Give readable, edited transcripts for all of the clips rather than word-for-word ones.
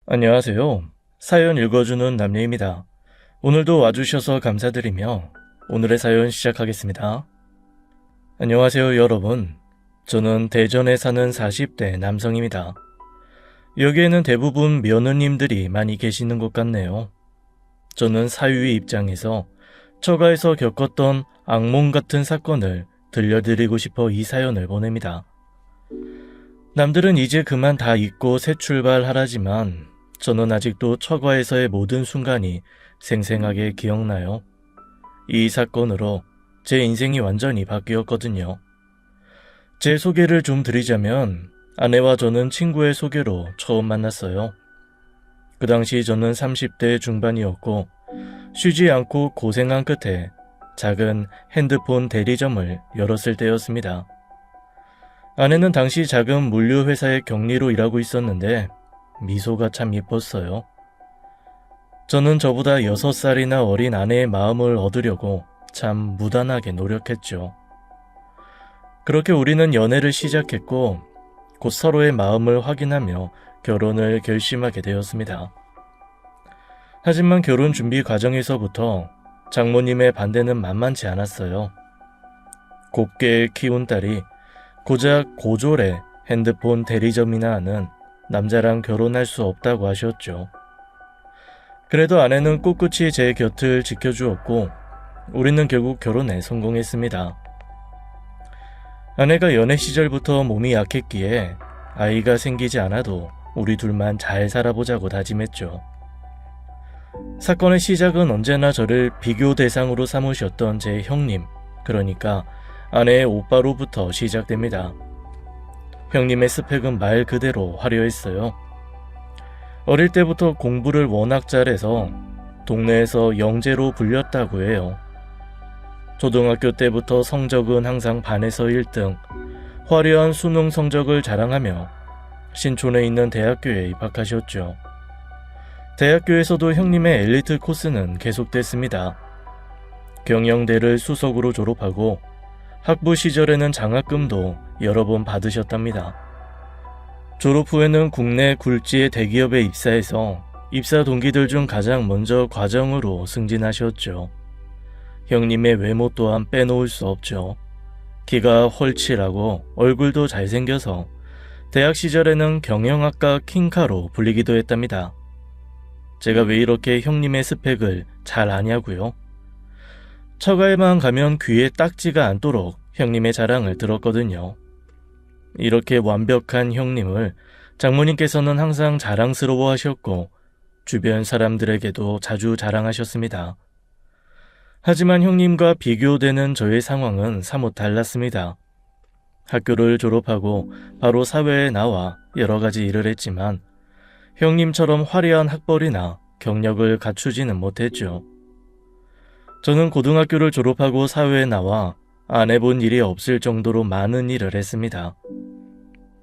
안녕하세요. 사연 읽어주는 남녀입니다. 오늘도 와주셔서 감사드리며 오늘의 사연 시작하겠습니다. 안녕하세요, 여러분. 저는 대전에 사는 40대 남성입니다. 여기에는 대부분 며느님들이 많이 계시는 것 같네요. 저는 사유의 입장에서 처가에서 겪었던 악몽 같은 사건을 들려드리고 싶어 이 사연을 보냅니다. 남들은 이제 그만 다 잊고 새 출발하라지만 저는 아직도 처가에서의 모든 순간이 생생하게 기억나요. 이 사건으로 제 인생이 완전히 바뀌었거든요. 제 소개를 좀 드리자면 아내와 저는 친구의 소개로 처음 만났어요. 그 당시 저는 30대 중반이었고 쉬지 않고 고생한 끝에 작은 핸드폰 대리점을 열었을 때였습니다. 아내는 당시 작은 물류회사의 경리로 일하고 있었는데 미소가 참 예뻤어요. 저는 저보다 6살이나 어린 아내의 마음을 얻으려고 참 무단하게 노력했죠. 그렇게 우리는 연애를 시작했고 곧 서로의 마음을 확인하며 결혼을 결심하게 되었습니다. 하지만 결혼 준비 과정에서부터 장모님의 반대는 만만치 않았어요. 곱게 키운 딸이 고작 고졸의 핸드폰 대리점이나 하는 남자랑 결혼할 수 없다고 하셨죠. 그래도 아내는 꿋꿋이 제 곁을 지켜주었고 우리는 결국 결혼에 성공했습니다. 아내가 연애 시절부터 몸이 약했기에 아이가 생기지 않아도 우리 둘만 잘 살아보자고 다짐했죠. 사건의 시작은 언제나 저를 비교 대상으로 삼으셨던 제 형님, 그러니까 아내의 오빠로부터 시작됩니다. 형님의 스펙은 말 그대로 화려했어요. 어릴 때부터 공부를 워낙 잘해서 동네에서 영재로 불렸다고 해요. 초등학교 때부터 성적은 항상 반에서 1등, 화려한 수능 성적을 자랑하며 신촌에 있는 대학교에 입학하셨죠. 대학교에서도 형님의 엘리트 코스는 계속됐습니다. 경영대를 수석으로 졸업하고 학부 시절에는 장학금도 여러 번 받으셨답니다. 졸업 후에는 국내 굴지의 대기업에 입사해서 입사 동기들 중 가장 먼저 과정으로 승진하셨죠. 형님의 외모 또한 빼놓을 수 없죠. 키가 헐칠하고 얼굴도 잘생겨서 대학 시절에는 경영학과 킹카로 불리기도 했답니다. 제가 왜 이렇게 형님의 스펙을 잘 아냐고요? 처가에만 가면 귀에 딱지가 않도록 형님의 자랑을 들었거든요. 이렇게 완벽한 형님을 장모님께서는 항상 자랑스러워 하셨고 주변 사람들에게도 자주 자랑하셨습니다. 하지만 형님과 비교되는 저의 상황은 사뭇 달랐습니다. 학교를 졸업하고 바로 사회에 나와 여러 가지 일을 했지만 형님처럼 화려한 학벌이나 경력을 갖추지는 못했죠. 저는 고등학교를 졸업하고 사회에 나와 안 해본 일이 없을 정도로 많은 일을 했습니다.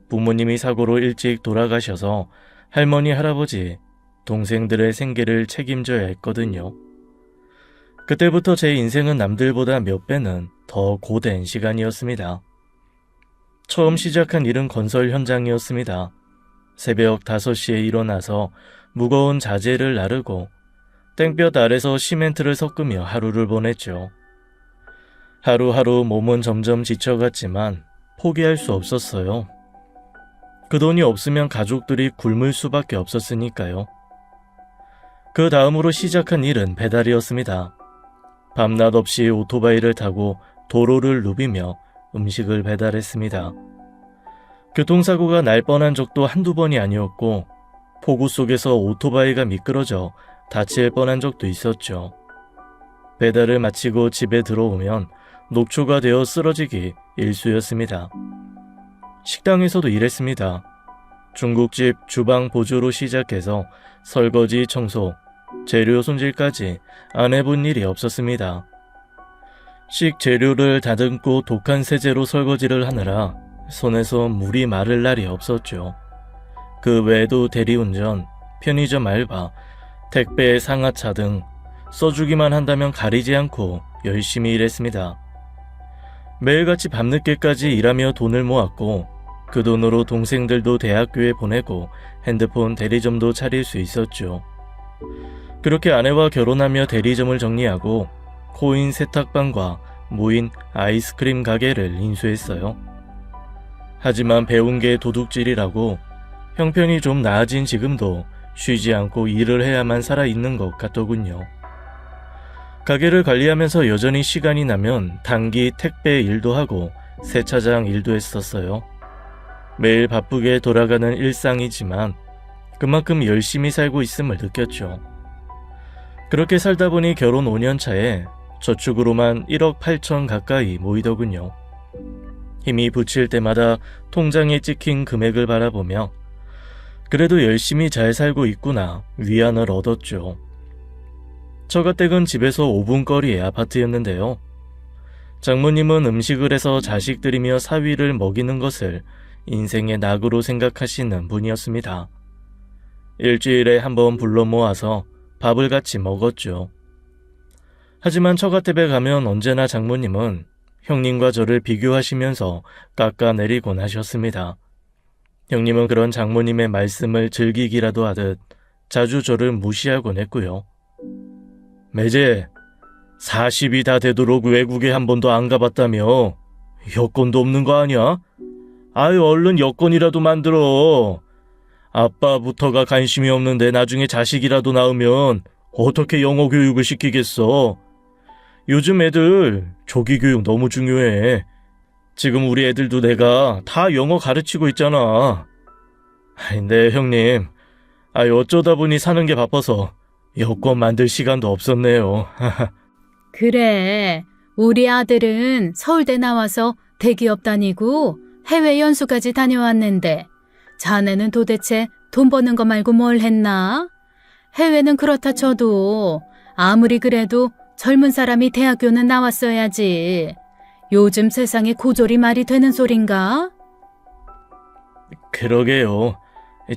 부모님이 사고로 일찍 돌아가셔서 할머니, 할아버지, 동생들의 생계를 책임져야 했거든요. 그때부터 제 인생은 남들보다 몇 배는 더 고된 시간이었습니다. 처음 시작한 일은 건설 현장이었습니다. 새벽 5시에 일어나서 무거운 자재를 나르고 땡볕 아래서 시멘트를 섞으며 하루를 보냈죠. 하루하루 몸은 점점 지쳐갔지만 포기할 수 없었어요. 그 돈이 없으면 가족들이 굶을 수밖에 없었으니까요. 그 다음으로 시작한 일은 배달이었습니다. 밤낮 없이 오토바이를 타고 도로를 누비며 음식을 배달했습니다. 교통사고가 날 뻔한 적도 한두 번이 아니었고 폭우 속에서 오토바이가 미끄러져 다칠 뻔한 적도 있었죠. 배달을 마치고 집에 들어오면 녹초가 되어 쓰러지기 일쑤였습니다. 식당에서도 일했습니다. 중국집 주방 보조로 시작해서 설거지, 청소, 재료 손질까지 안 해본 일이 없었습니다. 식재료를 다듬고 독한 세제로 설거지를 하느라 손에서 물이 마를 날이 없었죠. 그 외에도 대리운전, 편의점 알바, 택배, 상하차 등 써주기만 한다면 가리지 않고 열심히 일했습니다. 매일같이 밤늦게까지 일하며 돈을 모았고 그 돈으로 동생들도 대학교에 보내고 핸드폰 대리점도 차릴 수 있었죠. 그렇게 아내와 결혼하며 대리점을 정리하고 코인 세탁방과 무인 아이스크림 가게를 인수했어요. 하지만 배운 게 도둑질이라고 형편이 좀 나아진 지금도 쉬지 않고 일을 해야만 살아있는 것 같더군요. 가게를 관리하면서 여전히 시간이 나면 단기 택배 일도 하고 세차장 일도 했었어요. 매일 바쁘게 돌아가는 일상이지만 그만큼 열심히 살고 있음을 느꼈죠. 그렇게 살다 보니 결혼 5년 차에 저축으로만 1억 8천 가까이 모이더군요. 힘이 붙일 때마다 통장에 찍힌 금액을 바라보며 그래도 열심히 잘 살고 있구나 위안을 얻었죠. 처가댁은 집에서 5분 거리의 아파트였는데요. 장모님은 음식을 해서 자식들이며 사위를 먹이는 것을 인생의 낙으로 생각하시는 분이었습니다. 일주일에 한 번 불러 모아서 밥을 같이 먹었죠. 하지만 처가댁에 가면 언제나 장모님은 형님과 저를 비교하시면서 깎아내리곤 하셨습니다. 형님은 그런 장모님의 말씀을 즐기기라도 하듯 자주 저를 무시하곤 했고요. 매제 40이 다 되도록 외국에 한 번도 안 가봤다며 여권도 없는 거 아니야? 아유 얼른 여권이라도 만들어. 아빠부터가 관심이 없는데 나중에 자식이라도 낳으면 어떻게 영어 교육을 시키겠어. 요즘 애들 조기 교육 너무 중요해. 지금 우리 애들도 내가 다 영어 가르치고 있잖아. 네 형님. 어쩌다 보니 사는 게 바빠서 여권 만들 시간도 없었네요. 그래, 우리 아들은 서울대 나와서 대기업 다니고 해외 연수까지 다녀왔는데 자네는 도대체 돈 버는 거 말고 뭘 했나? 해외는 그렇다 쳐도 아무리 그래도 젊은 사람이 대학교는 나왔어야지. 요즘 세상에 고졸이 말이 되는 소린가? 그러게요.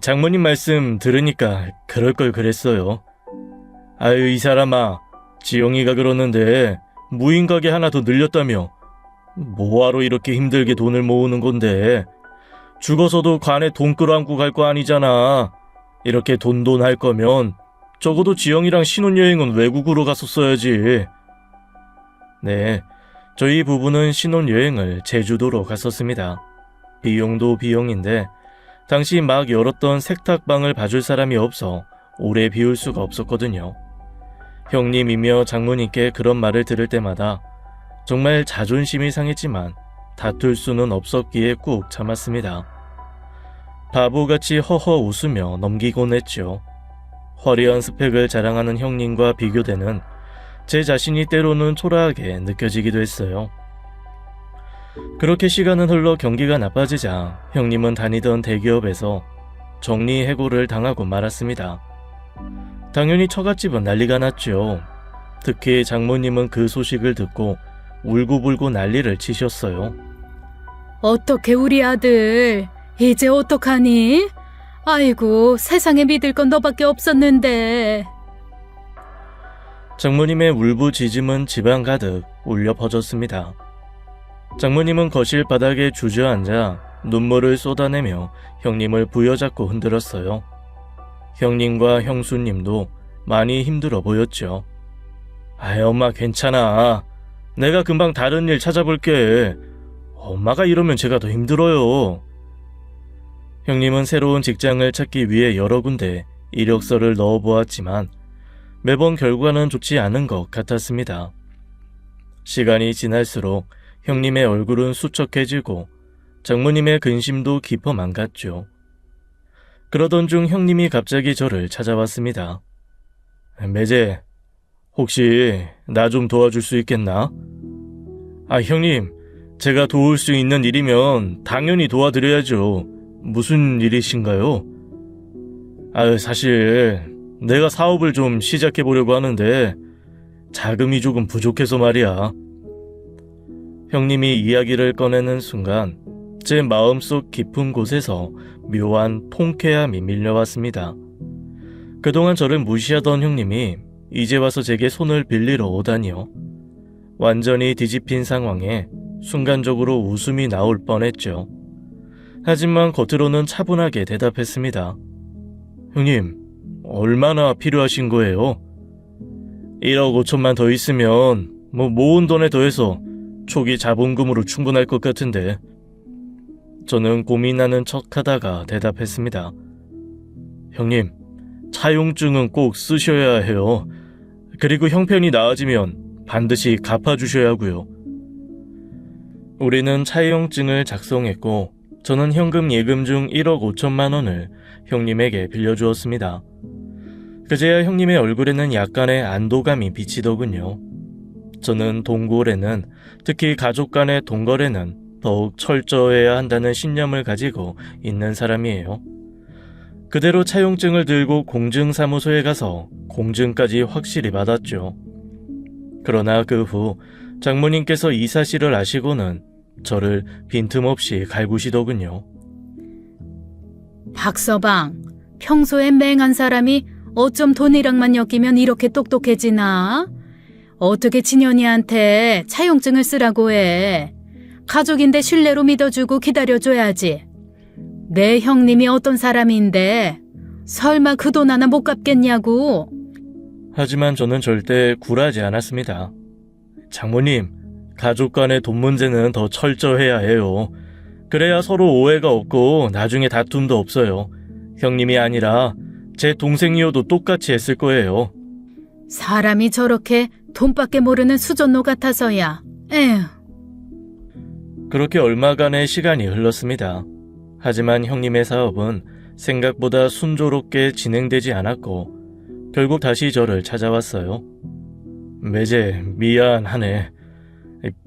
장모님 말씀 들으니까 그럴 걸 그랬어요. 아유 이 사람아, 지영이가 그러는데 무인 가게 하나 더 늘렸다며. 뭐하러 이렇게 힘들게 돈을 모으는 건데. 죽어서도 관에 돈 끌어안고 갈 거 아니잖아. 이렇게 돈돈 할 거면 적어도 지영이랑 신혼여행은 외국으로 갔었어야지. 네, 저희 부부는 신혼여행을 제주도로 갔었습니다. 비용도 비용인데 당시 막 열었던 세탁방을 봐줄 사람이 없어 오래 비울 수가 없었거든요. 형님이며 장모님께 그런 말을 들을 때마다 정말 자존심이 상했지만 다툴 수는 없었기에 꾹 참았습니다. 바보같이 허허 웃으며 넘기곤 했죠. 화려한 스펙을 자랑하는 형님과 비교되는 제 자신이 때로는 초라하게 느껴지기도 했어요. 그렇게 시간은 흘러 경기가 나빠지자 형님은 다니던 대기업에서 정리해고를 당하고 말았습니다. 당연히 처갓집은 난리가 났죠. 특히 장모님은 그 소식을 듣고 울고불고 난리를 치셨어요. 어떻게 우리 아들 이제 어떡하니? 아이고 세상에 믿을 건 너밖에 없었는데. 장모님의 울부짖음은 집안 가득 울려 퍼졌습니다. 장모님은 거실 바닥에 주저앉아 눈물을 쏟아내며 형님을 부여잡고 흔들었어요. 형님과 형수님도 많이 힘들어 보였죠. 엄마 괜찮아. 내가 금방 다른 일 찾아볼게. 엄마가 이러면 제가 더 힘들어요. 형님은 새로운 직장을 찾기 위해 여러 군데 이력서를 넣어보았지만 매번 결과는 좋지 않은 것 같았습니다. 시간이 지날수록 형님의 얼굴은 수척해지고 장모님의 근심도 깊어만 갔죠. 그러던 중 형님이 갑자기 저를 찾아왔습니다. 매제, 혹시 나 좀 도와줄 수 있겠나? 형님, 제가 도울 수 있는 일이면 당연히 도와드려야죠. 무슨 일이신가요? 사실 내가 사업을 좀 시작해보려고 하는데 자금이 조금 부족해서 말이야. 형님이 이야기를 꺼내는 순간 제 마음속 깊은 곳에서 묘한 통쾌함이 밀려왔습니다. 그동안 저를 무시하던 형님이 이제 와서 제게 손을 빌리러 오다니요. 완전히 뒤집힌 상황에 순간적으로 웃음이 나올 뻔했죠. 하지만 겉으로는 차분하게 대답했습니다. 형님, 얼마나 필요하신 거예요? 1억 5천만 더 있으면 모은 돈에 더해서 초기 자본금으로 충분할 것 같은데. 저는 고민하는 척하다가 대답했습니다. 형님, 차용증은 꼭 쓰셔야 해요. 그리고 형편이 나아지면 반드시 갚아주셔야 하고요. 우리는 차용증을 작성했고 저는 현금 예금 중 1억 5천만 원을 형님에게 빌려주었습니다. 그제야 형님의 얼굴에는 약간의 안도감이 비치더군요. 저는 동거래는, 특히 가족 간의 동거래는 더욱 철저해야 한다는 신념을 가지고 있는 사람이에요. 그대로 차용증을 들고 공증사무소에 가서 공증까지 확실히 받았죠. 그러나 그 후 장모님께서 이 사실을 아시고는 저를 빈틈없이 갈구시더군요. 박서방, 평소엔 맹한 사람이 어쩜 돈이랑만 엮이면 이렇게 똑똑해지나? 어떻게 친연이한테 차용증을 쓰라고 해? 가족인데 신뢰로 믿어주고 기다려줘야지. 내 형님이 어떤 사람인데 설마 그 돈 하나 못 갚겠냐고. 하지만 저는 절대 굴하지 않았습니다. 장모님, 가족 간의 돈 문제는 더 철저해야 해요. 그래야 서로 오해가 없고 나중에 다툼도 없어요. 형님이 아니라 제 동생이어도 똑같이 했을 거예요. 사람이 저렇게 돈밖에 모르는 수전노 같아서야. 에휴. 그렇게 얼마간의 시간이 흘렀습니다. 하지만 형님의 사업은 생각보다 순조롭게 진행되지 않았고 결국 다시 저를 찾아왔어요. 매제 미안하네.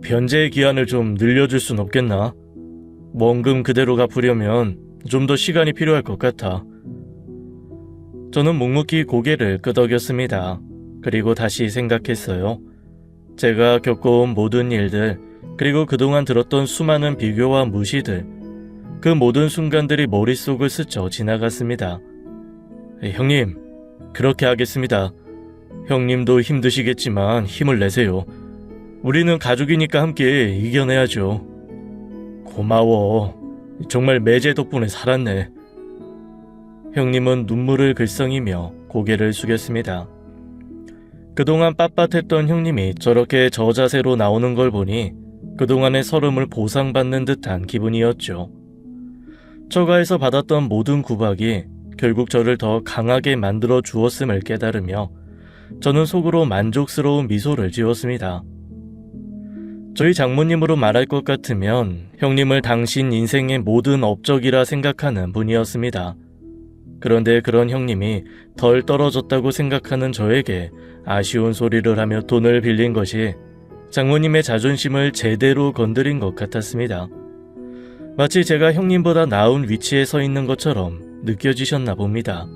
변제 기한을 좀 늘려줄 순 없겠나? 원금 그대로 갚으려면 좀 더 시간이 필요할 것 같아. 저는 묵묵히 고개를 끄덕였습니다. 그리고 다시 생각했어요. 제가 겪어온 모든 일들, 그리고 그동안 들었던 수많은 비교와 무시들, 그 모든 순간들이 머릿속을 스쳐 지나갔습니다. 형님, 그렇게 하겠습니다. 형님도 힘드시겠지만 힘을 내세요. 우리는 가족이니까 함께 이겨내야죠. 고마워. 정말 매제 덕분에 살았네. 형님은 눈물을 글썽이며 고개를 숙였습니다. 그동안 빳빳했던 형님이 저렇게 저자세로 나오는 걸 보니 그동안의 서름을 보상받는 듯한 기분이었죠. 처가에서 받았던 모든 구박이 결국 저를 더 강하게 만들어 주었음을 깨달으며 저는 속으로 만족스러운 미소를 지었습니다. 저희 장모님으로 말할 것 같으면 형님을 당신 인생의 모든 업적이라 생각하는 분이었습니다. 그런데 그런 형님이 덜 떨어졌다고 생각하는 저에게 아쉬운 소리를 하며 돈을 빌린 것이 장모님의 자존심을 제대로 건드린 것 같았습니다. 마치 제가 형님보다 나은 위치에 서 있는 것처럼 느껴지셨나 봅니다.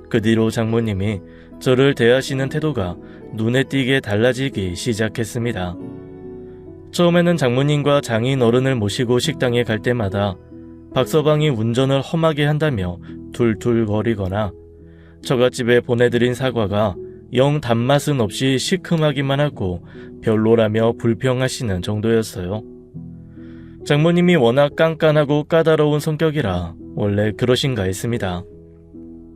그 뒤로 장모님이 저를 대하시는 태도가 눈에 띄게 달라지기 시작했습니다. 처음에는 장모님과 장인 어른을 모시고 식당에 갈 때마다 박서방이 운전을 험하게 한다며 툴툴거리거나 처갓집에 보내드린 사과가 영 단맛은 없이 시큼하기만 하고 별로라며 불평하시는 정도였어요. 장모님이 워낙 깐깐하고 까다로운 성격이라 원래 그러신가 했습니다.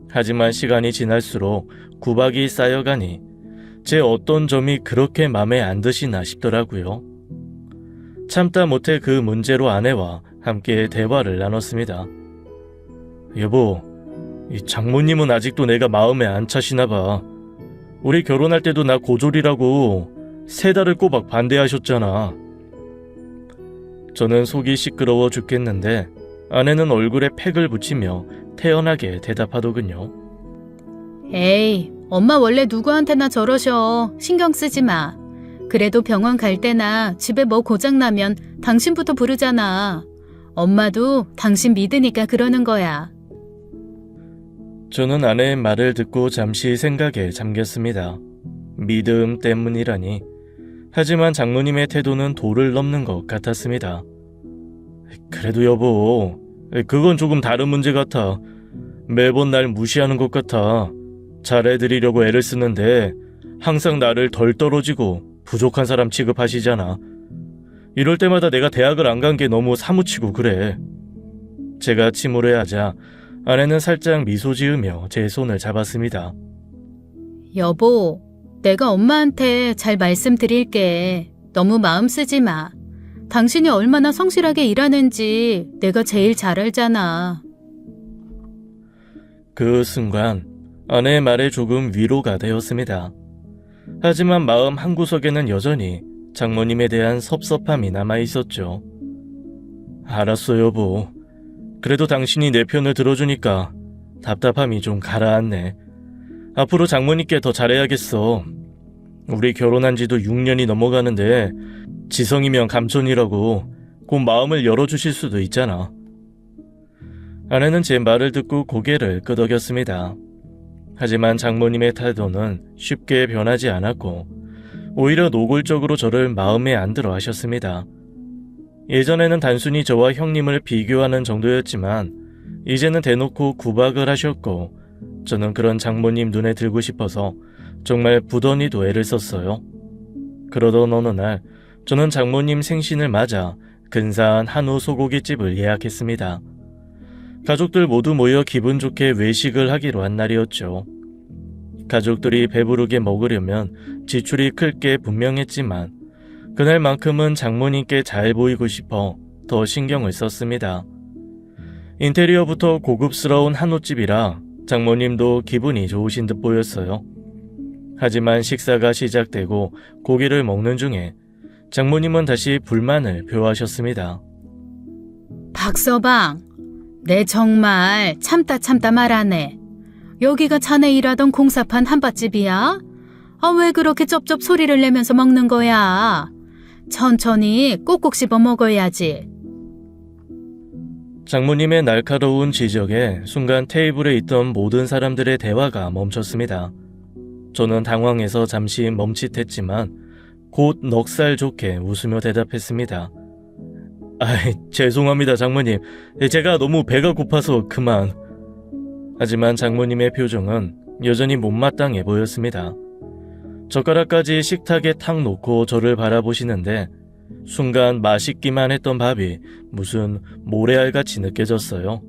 하지만 시간이 지날수록 구박이 쌓여가니 제 어떤 점이 그렇게 맘에 안 드시나 싶더라고요. 참다 못해 그 문제로 아내와 함께 대화를 나눴습니다. 여보, 이 장모님은 아직도 내가 마음에 안 차시나 봐. 우리 결혼할 때도 나 고졸이라고 3달을 꼬박 반대하셨잖아. 저는 속이 시끄러워 죽겠는데 아내는 얼굴에 팩을 붙이며 태연하게 대답하더군요. 에이, 엄마 원래 누구한테나 저러셔. 신경 쓰지 마. 그래도 병원 갈 때나 집에 뭐 고장나면 당신부터 부르잖아. 엄마도 당신 믿으니까 그러는 거야. 저는 아내의 말을 듣고 잠시 생각에 잠겼습니다. 믿음 때문이라니. 하지만 장모님의 태도는 도를 넘는 것 같았습니다. 그래도 여보, 그건 조금 다른 문제 같아. 매번 날 무시하는 것 같아. 잘해드리려고 애를 쓰는데 항상 나를 덜 떨어지고 부족한 사람 취급하시잖아. 이럴 때마다 내가 대학을 안 간 게 너무 사무치고 그래. 제가 침울해하자 아내는 살짝 미소 지으며 제 손을 잡았습니다. 여보, 내가 엄마한테 잘 말씀드릴게. 너무 마음 쓰지 마. 당신이 얼마나 성실하게 일하는지 내가 제일 잘 알잖아. 그 순간 아내의 말에 조금 위로가 되었습니다. 하지만 마음 한구석에는 여전히 장모님에 대한 섭섭함이 남아있었죠. 알았어, 여보. 그래도 당신이 내 편을 들어주니까 답답함이 좀 가라앉네. 앞으로 장모님께 더 잘해야겠어. 우리 결혼한 지도 6년이 넘어가는데 지성이면 감촌이라고 곧 마음을 열어주실 수도 있잖아. 아내는 제 말을 듣고 고개를 끄덕였습니다. 하지만 장모님의 태도는 쉽게 변하지 않았고 오히려 노골적으로 저를 마음에 안 들어 하셨습니다. 예전에는 단순히 저와 형님을 비교하는 정도였지만 이제는 대놓고 구박을 하셨고 저는 그런 장모님 눈에 들고 싶어서 정말 부더니도 애를 썼어요. 그러던 어느 날 저는 장모님 생신을 맞아 근사한 한우 소고기집을 예약했습니다. 가족들 모두 모여 기분 좋게 외식을 하기로 한 날이었죠. 가족들이 배부르게 먹으려면 지출이 클 게 분명했지만 그날만큼은 장모님께 잘 보이고 싶어 더 신경을 썼습니다. 인테리어부터 고급스러운 한우집이라 장모님도 기분이 좋으신 듯 보였어요. 하지만 식사가 시작되고 고기를 먹는 중에 장모님은 다시 불만을 표하셨습니다. 박서방, 내 정말 참다 말하네. 여기가 자네 일하던 공사판 한밭집이야? 왜 그렇게 쩝쩝 소리를 내면서 먹는 거야? 천천히 꼭꼭 씹어 먹어야지. 장모님의 날카로운 지적에 순간 테이블에 있던 모든 사람들의 대화가 멈췄습니다. 저는 당황해서 잠시 멈칫했지만 곧 넉살 좋게 웃으며 대답했습니다. 죄송합니다, 장모님. 제가 너무 배가 고파서 그만. 하지만 장모님의 표정은 여전히 못마땅해 보였습니다. 젓가락까지 식탁에 탁 놓고 저를 바라보시는데 순간 맛있기만 했던 밥이 무슨 모래알같이 느껴졌어요.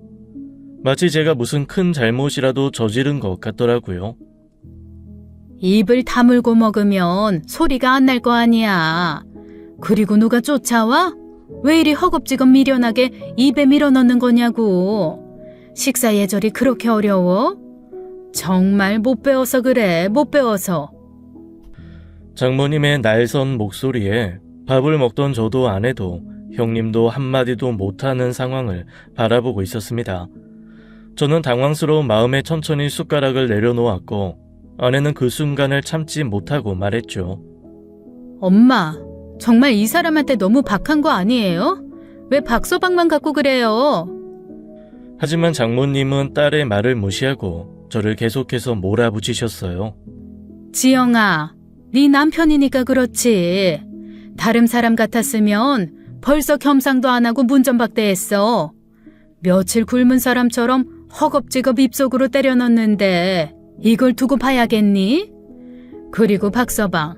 마치 제가 무슨 큰 잘못이라도 저지른 것 같더라고요. 입을 다물고 먹으면 소리가 안 날 거 아니야. 그리고 누가 쫓아와? 왜 이리 허겁지겁 미련하게 입에 밀어넣는 거냐고. 식사 예절이 그렇게 어려워? 정말 못 배워서 그래, 못 배워서. 장모님의 날선 목소리에 밥을 먹던 저도 아내도 형님도 한마디도 못하는 상황을 바라보고 있었습니다. 저는 당황스러운 마음에 천천히 숟가락을 내려놓았고 아내는 그 순간을 참지 못하고 말했죠. 엄마, 정말 이 사람한테 너무 박한 거 아니에요? 왜 박서방만 갖고 그래요? 하지만 장모님은 딸의 말을 무시하고 저를 계속해서 몰아붙이셨어요. 지영아, 네 남편이니까 그렇지. 다른 사람 같았으면 벌써 겸상도 안 하고 문전박대했어. 며칠 굶은 사람처럼 허겁지겁 입속으로 때려 넣는데 이걸 두고 봐야겠니? 그리고 박서방,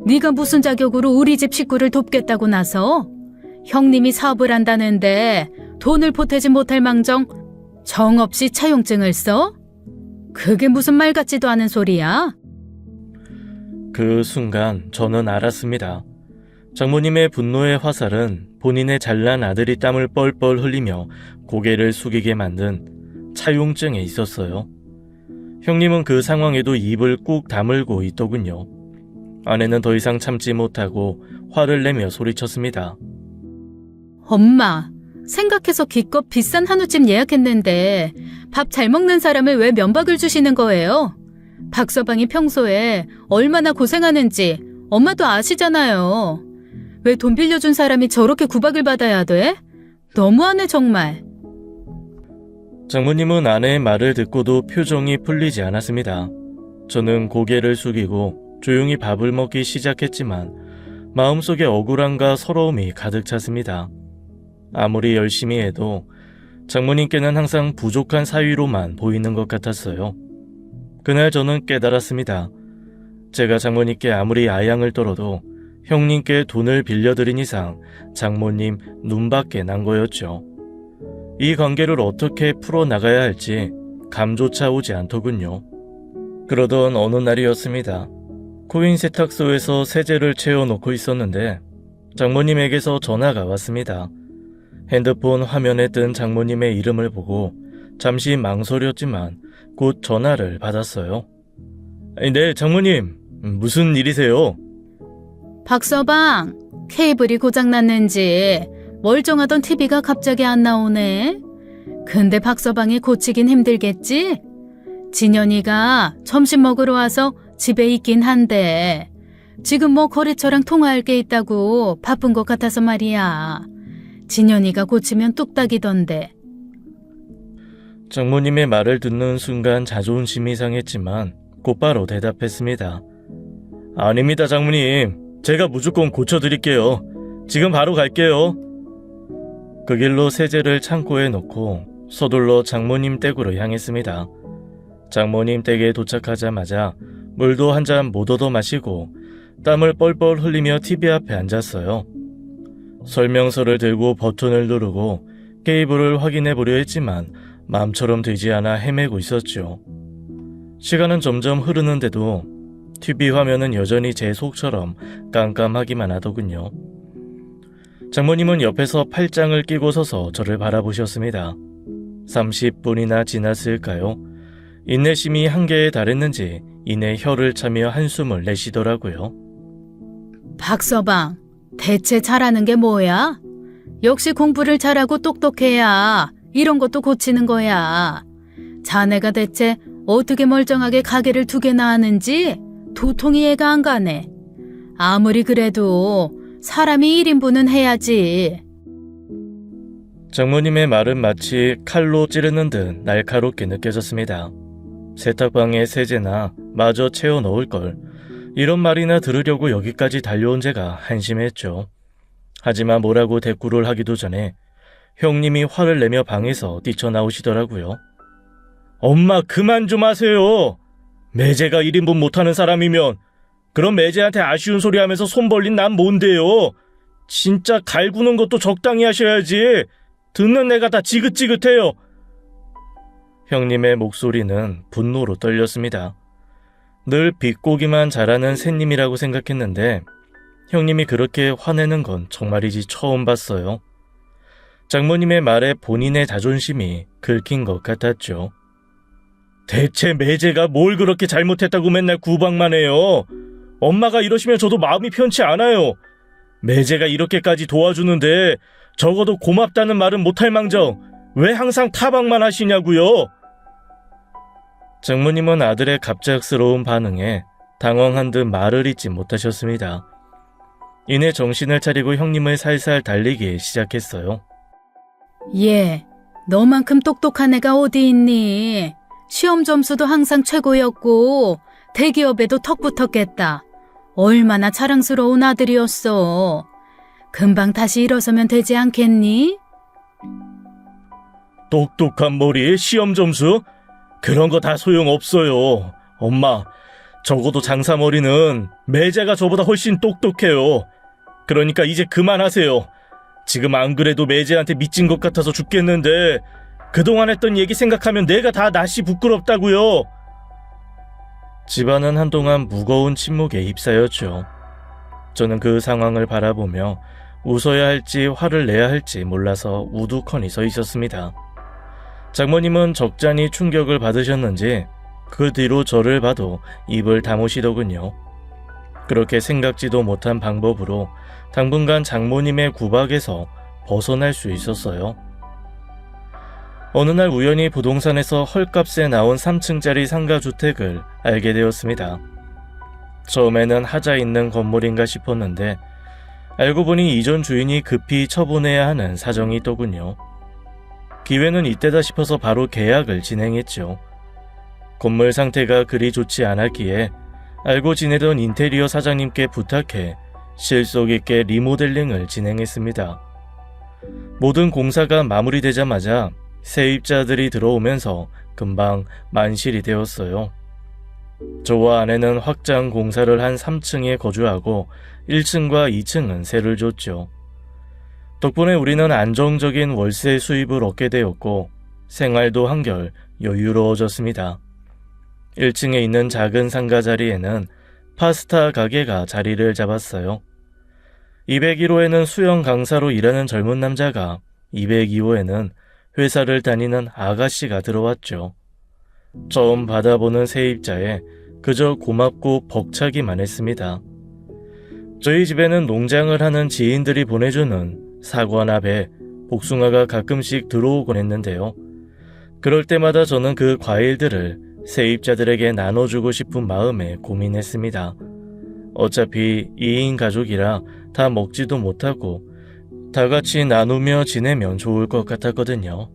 네가 무슨 자격으로 우리 집 식구를 돕겠다고 나서? 형님이 사업을 한다는데 돈을 보태지 못할 망정 정없이 차용증을 써? 그게 무슨 말 같지도 않은 소리야? 그 순간 저는 알았습니다. 장모님의 분노의 화살은 본인의 잘난 아들이 땀을 뻘뻘 흘리며 고개를 숙이게 만든 차용증에 있었어요. 형님은 그 상황에도 입을 꾹 다물고 있더군요. 아내는 더 이상 참지 못하고 화를 내며 소리쳤습니다. 엄마, 생각해서 기껏 비싼 한우집 예약했는데 밥 잘 먹는 사람을 왜 면박을 주시는 거예요? 박서방이 평소에 얼마나 고생하는지 엄마도 아시잖아요. 왜 돈 빌려준 사람이 저렇게 구박을 받아야 돼? 너무하네 정말. 장모님은 아내의 말을 듣고도 표정이 풀리지 않았습니다. 저는 고개를 숙이고 조용히 밥을 먹기 시작했지만 마음속에 억울함과 서러움이 가득 찼습니다. 아무리 열심히 해도 장모님께는 항상 부족한 사위로만 보이는 것 같았어요. 그날 저는 깨달았습니다. 제가 장모님께 아무리 아양을 떨어도 형님께 돈을 빌려드린 이상 장모님 눈밖에 난 거였죠. 이 관계를 어떻게 풀어나가야 할지 감조차 오지 않더군요. 그러던 어느 날이었습니다. 코인 세탁소에서 세제를 채워놓고 있었는데 장모님에게서 전화가 왔습니다. 핸드폰 화면에 뜬 장모님의 이름을 보고 잠시 망설였지만 곧 전화를 받았어요. 네, 장모님. 무슨 일이세요? 박서방, 케이블이 고장났는지 멀쩡하던 TV가 갑자기 안 나오네. 근데 박서방이 고치긴 힘들겠지? 진현이가 점심 먹으러 와서 집에 있긴 한데 지금 뭐 거래처랑 통화할 게 있다고 바쁜 것 같아서 말이야. 진현이가 고치면 뚝딱이던데. 장모님의 말을 듣는 순간 자존심이 상했지만 곧바로 대답했습니다. 아닙니다, 장모님. 제가 무조건 고쳐드릴게요. 지금 바로 갈게요. 그 길로 세제를 창고에 놓고 서둘러 장모님 댁으로 향했습니다. 장모님 댁에 도착하자마자 물도 한 잔 못 얻어 마시고 땀을 뻘뻘 흘리며 TV 앞에 앉았어요. 설명서를 들고 버튼을 누르고 케이블을 확인해 보려 했지만 마음처럼 되지 않아 헤매고 있었죠. 시간은 점점 흐르는데도 TV 화면은 여전히 제 속처럼 깜깜하기만 하더군요. 장모님은 옆에서 팔짱을 끼고 서서 저를 바라보셨습니다. 30분이나 지났을까요? 인내심이 한계에 달했는지 이내 혀를 차며 한숨을 내쉬더라고요. 박서방, 대체 잘하는 게 뭐야? 역시 공부를 잘하고 똑똑해야 이런 것도 고치는 거야. 자네가 대체 어떻게 멀쩡하게 가게를 2개나 하는지 도통이 이해가 안 가네. 아무리 그래도 사람이 1인분은 해야지. 장모님의 말은 마치 칼로 찌르는 듯 날카롭게 느껴졌습니다. 세탁방에 세제나 마저 채워 넣을 걸, 이런 말이나 들으려고 여기까지 달려온 제가 한심했죠. 하지만 뭐라고 대꾸를 하기도 전에 형님이 화를 내며 방에서 뛰쳐나오시더라고요. 엄마, 그만 좀 하세요. 매제가 1인분 못하는 사람이면 그럼 매제한테 아쉬운 소리 하면서 손 벌린 난 뭔데요? 진짜 갈구는 것도 적당히 하셔야지. 듣는 내가 다 지긋지긋해요. 형님의 목소리는 분노로 떨렸습니다. 늘 비꼬기만 잘하는 새님이라고 생각했는데 형님이 그렇게 화내는 건 정말이지 처음 봤어요. 장모님의 말에 본인의 자존심이 긁힌 것 같았죠. 대체 매제가 뭘 그렇게 잘못했다고 맨날 구박만 해요. 엄마가 이러시면 저도 마음이 편치 않아요. 매제가 이렇게까지 도와주는데 적어도 고맙다는 말은 못할 망정 왜 항상 타박만 하시냐고요. 장모님은 아들의 갑작스러운 반응에 당황한 듯 말을 잇지 못하셨습니다. 이내 정신을 차리고 형님을 살살 달리기 시작했어요. 얘, 너만큼 똑똑한 애가 어디 있니? 시험 점수도 항상 최고였고 대기업에도 턱 붙었겠다. 얼마나 자랑스러운 아들이었어. 금방 다시 일어서면 되지 않겠니? 똑똑한 머리에 시험 점수? 그런 거 다 소용없어요. 엄마, 적어도 장사머리는 매제가 저보다 훨씬 똑똑해요. 그러니까 이제 그만하세요. 지금 안 그래도 매제한테 미친 것 같아서 죽겠는데 그동안 했던 얘기 생각하면 내가 다 낯이 부끄럽다고요. 집안은 한동안 무거운 침묵에 휩싸였죠. 저는 그 상황을 바라보며 웃어야 할지 화를 내야 할지 몰라서 우두커니 서 있었습니다. 장모님은 적잖이 충격을 받으셨는지 그 뒤로 저를 봐도 입을 다무시더군요. 그렇게 생각지도 못한 방법으로 당분간 장모님의 구박에서 벗어날 수 있었어요. 어느 날 우연히 부동산에서 헐값에 나온 3층짜리 상가주택을 알게 되었습니다. 처음에는 하자 있는 건물인가 싶었는데 알고 보니 이전 주인이 급히 처분해야 하는 사정이 있더군요. 기회는 이때다 싶어서 바로 계약을 진행했죠. 건물 상태가 그리 좋지 않았기에 알고 지내던 인테리어 사장님께 부탁해 실속 있게 리모델링을 진행했습니다. 모든 공사가 마무리되자마자 세입자들이 들어오면서 금방 만실이 되었어요. 저와 아내는 확장 공사를 한 3층에 거주하고 1층과 2층은 세를 줬죠. 덕분에 우리는 안정적인 월세 수입을 얻게 되었고 생활도 한결 여유로워졌습니다. 1층에 있는 작은 상가 자리에는 파스타 가게가 자리를 잡았어요. 201호에는 수영 강사로 일하는 젊은 남자가, 202호에는 회사를 다니는 아가씨가 들어왔죠. 처음 받아보는 세입자에 그저 고맙고 벅차기만 했습니다. 저희 집에는 농장을 하는 지인들이 보내주는 사과나 배, 복숭아가 가끔씩 들어오곤 했는데요. 그럴 때마다 저는 그 과일들을 세입자들에게 나눠주고 싶은 마음에 고민했습니다. 어차피 2인 가족이라 다 먹지도 못하고 다 같이 나누며 지내면 좋을 것 같았거든요.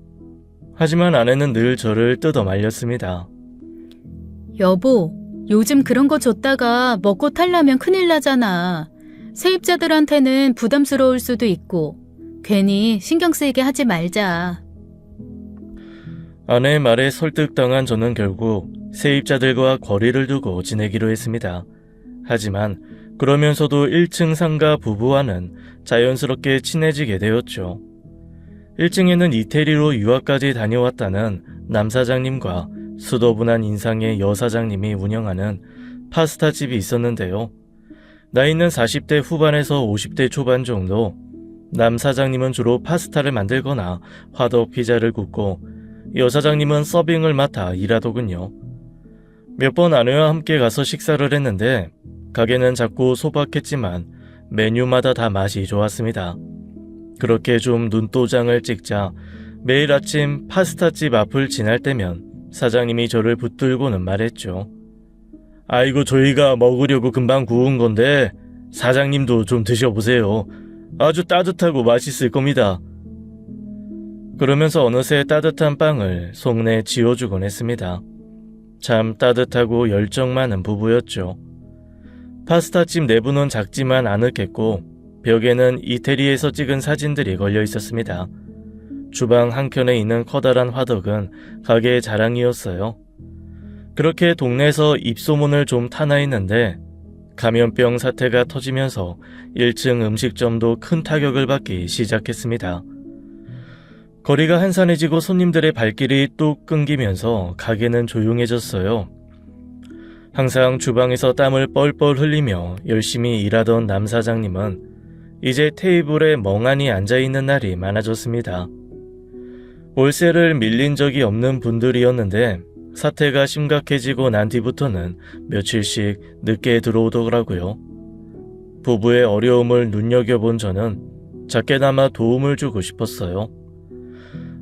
하지만 아내는 늘 저를 뜯어 말렸습니다. 여보, 요즘 그런 거 줬다가 먹고 탈라면 큰일 나잖아. 세입자들한테는 부담스러울 수도 있고 괜히 신경 쓰이게 하지 말자. 아내의 말에 설득당한 저는 결국 세입자들과 거리를 두고 지내기로 했습니다. 하지만 그러면서도 1층 상가 부부와는 자연스럽게 친해지게 되었죠. 1층에는 이태리로 유학까지 다녀왔다는 남 사장님과 수더분한 인상의 여 사장님이 운영하는 파스타 집이 있었는데요. 나이는 40대 후반에서 50대 초반 정도. 남 사장님은 주로 파스타를 만들거나 화덕 피자를 굽고 여 사장님은 서빙을 맡아 일하더군요. 몇 번 아내와 함께 가서 식사를 했는데 가게는 작고 소박했지만 메뉴마다 다 맛이 좋았습니다. 그렇게 좀 눈도장을 찍자 매일 아침 파스타집 앞을 지날 때면 사장님이 저를 붙들고는 말했죠. 아이고, 저희가 먹으려고 금방 구운 건데 사장님도 좀 드셔보세요. 아주 따뜻하고 맛있을 겁니다. 그러면서 어느새 따뜻한 빵을 속내 지어주곤 했습니다. 참 따뜻하고 열정 많은 부부였죠. 파스타집 내부는 작지만 아늑했고 벽에는 이태리에서 찍은 사진들이 걸려 있었습니다. 주방 한켠에 있는 커다란 화덕은 가게의 자랑이었어요. 그렇게 동네에서 입소문을 좀 타나 했는데 감염병 사태가 터지면서 1층 음식점도 큰 타격을 받기 시작했습니다. 거리가 한산해지고 손님들의 발길이 뚝 끊기면서 가게는 조용해졌어요. 항상 주방에서 땀을 뻘뻘 흘리며 열심히 일하던 남 사장님은 이제 테이블에 멍하니 앉아있는 날이 많아졌습니다. 월세를 밀린 적이 없는 분들이었는데 사태가 심각해지고 난 뒤부터는 며칠씩 늦게 들어오더라고요. 부부의 어려움을 눈여겨본 저는 작게나마 도움을 주고 싶었어요.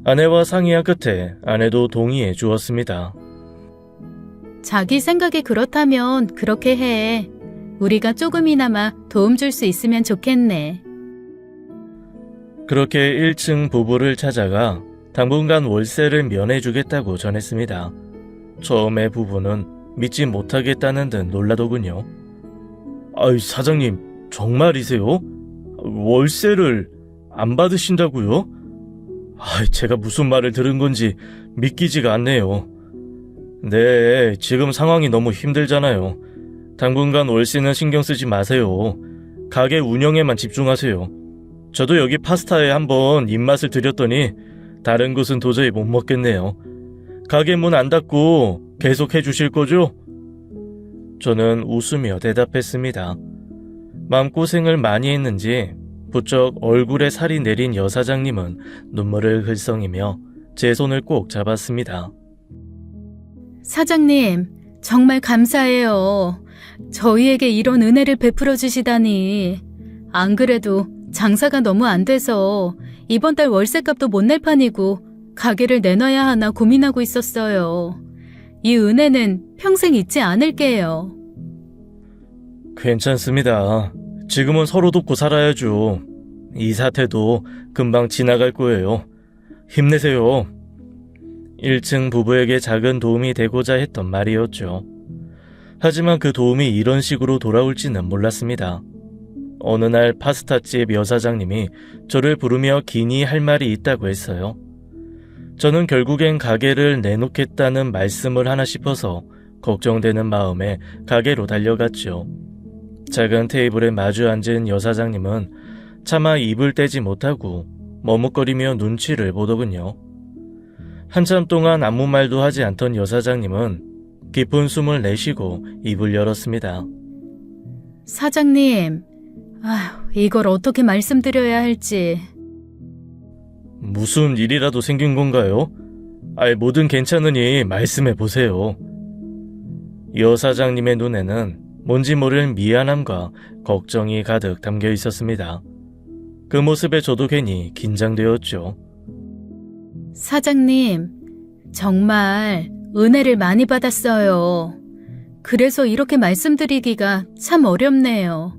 아내와 상의한 끝에 아내도 동의해 주었습니다. 자기 생각이 그렇다면 그렇게 해. 우리가 조금이나마 도움 줄 수 있으면 좋겠네. 그렇게 1층 부부를 찾아가 당분간 월세를 면해주겠다고 전했습니다. 처음에 부부는 믿지 못하겠다는 듯 놀라더군요. 아이, 사장님, 정말이세요? 월세를 안 받으신다고요? 제가 무슨 말을 들은 건지 믿기지가 않네요. 네, 지금 상황이 너무 힘들잖아요. 당분간 월세는 신경 쓰지 마세요. 가게 운영에만 집중하세요. 저도 여기 파스타에 한번 입맛을 들였더니 다른 곳은 도저히 못 먹겠네요. 가게 문 안 닫고 계속 해주실 거죠? 저는 웃으며 대답했습니다. 마음고생을 많이 했는지 부쩍 얼굴에 살이 내린 여사장님은 눈물을 글썽이며 제 손을 꼭 잡았습니다. 사장님, 정말 감사해요. 저희에게 이런 은혜를 베풀어 주시다니. 안 그래도 장사가 너무 안 돼서 이번 달 월세값도 못 낼 판이고 가게를 내놔야 하나 고민하고 있었어요. 이 은혜는 평생 잊지 않을게요. 괜찮습니다. 지금은 서로 돕고 살아야죠. 이 사태도 금방 지나갈 거예요. 힘내세요. 1층 부부에게 작은 도움이 되고자 했던 말이었죠. 하지만 그 도움이 이런 식으로 돌아올지는 몰랐습니다. 어느 날 파스타집 여사장님이 저를 부르며 기니 할 말이 있다고 했어요. 저는 결국엔 가게를 내놓겠다는 말씀을 하나 싶어서 걱정되는 마음에 가게로 달려갔죠. 작은 테이블에 마주 앉은 여사장님은 차마 입을 떼지 못하고 머뭇거리며 눈치를 보더군요. 한참 동안 아무 말도 하지 않던 여사장님은 깊은 숨을 내쉬고 입을 열었습니다. 사장님, 이걸 어떻게 말씀드려야 할지. 무슨 일이라도 생긴 건가요? 뭐든 괜찮으니 말씀해 보세요. 여사장님의 눈에는 뭔지 모를 미안함과 걱정이 가득 담겨 있었습니다. 그 모습에 저도 괜히 긴장되었죠. 사장님, 정말 은혜를 많이 받았어요. 그래서 이렇게 말씀드리기가 참 어렵네요.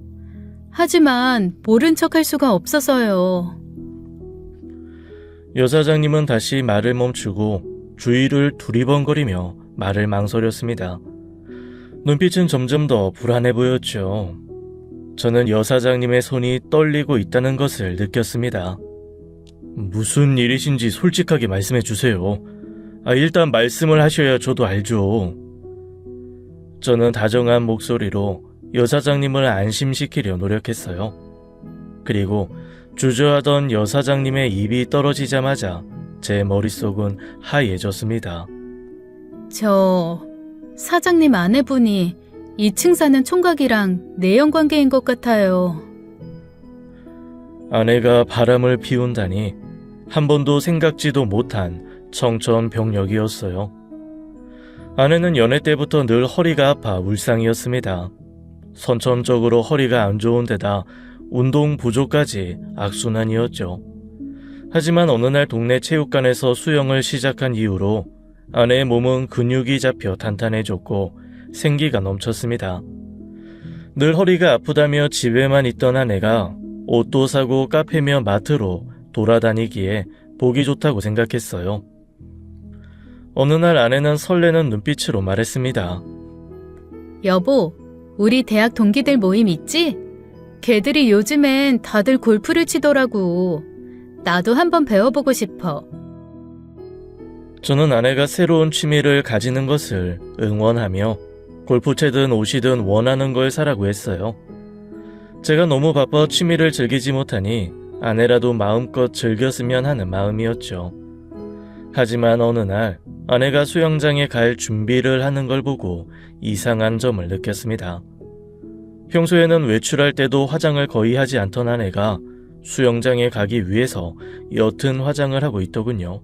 하지만 모른 척할 수가 없어서요. 여사장님은 다시 말을 멈추고 주위를 두리번거리며 말을 망설였습니다. 눈빛은 점점 더 불안해 보였죠. 저는 여사장님의 손이 떨리고 있다는 것을 느꼈습니다. 무슨 일이신지 솔직하게 말씀해 주세요. 일단 말씀을 하셔야 저도 알죠. 저는 다정한 목소리로 여사장님을 안심시키려 노력했어요. 그리고 주저하던 여사장님의 입이 떨어지자마자 제 머릿속은 하얘졌습니다. 사장님 아내분이 2층 사는 총각이랑 내연관계인 것 같아요. 아내가 바람을 피운다니 한 번도 생각지도 못한 청천벽력이었어요. 아내는 연애 때부터 늘 허리가 아파 울상이었습니다. 선천적으로 허리가 안 좋은 데다 운동 부족까지 악순환이었죠. 하지만 어느 날 동네 체육관에서 수영을 시작한 이후로 아내의 몸은 근육이 잡혀 탄탄해졌고 생기가 넘쳤습니다. 늘 허리가 아프다며 집에만 있던 아내가 옷도 사고 카페며 마트로 돌아다니기에 보기 좋다고 생각했어요. 어느 날 아내는 설레는 눈빛으로 말했습니다. 여보, 우리 대학 동기들 모임 있지? 걔들이 요즘엔 다들 골프를 치더라고. 나도 한번 배워보고 싶어. 저는 아내가 새로운 취미를 가지는 것을 응원하며 골프채든 옷이든 원하는 걸 사라고 했어요. 제가 너무 바빠 취미를 즐기지 못하니 아내라도 마음껏 즐겼으면 하는 마음이었죠. 하지만 어느 날 아내가 수영장에 갈 준비를 하는 걸 보고 이상한 점을 느꼈습니다. 평소에는 외출할 때도 화장을 거의 하지 않던 아내가 수영장에 가기 위해서 옅은 화장을 하고 있더군요.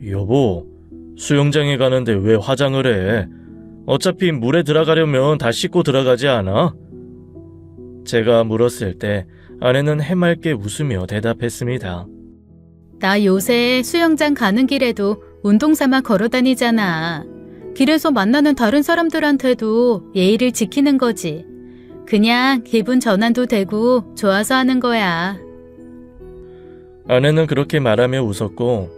여보, 수영장에 가는데 왜 화장을 해? 어차피 물에 들어가려면 다 씻고 들어가지 않아? 제가 물었을 때 아내는 해맑게 웃으며 대답했습니다. 나 요새 수영장 가는 길에도 운동 삼아 걸어 다니잖아. 길에서 만나는 다른 사람들한테도 예의를 지키는 거지. 그냥 기분 전환도 되고 좋아서 하는 거야. 아내는 그렇게 말하며 웃었고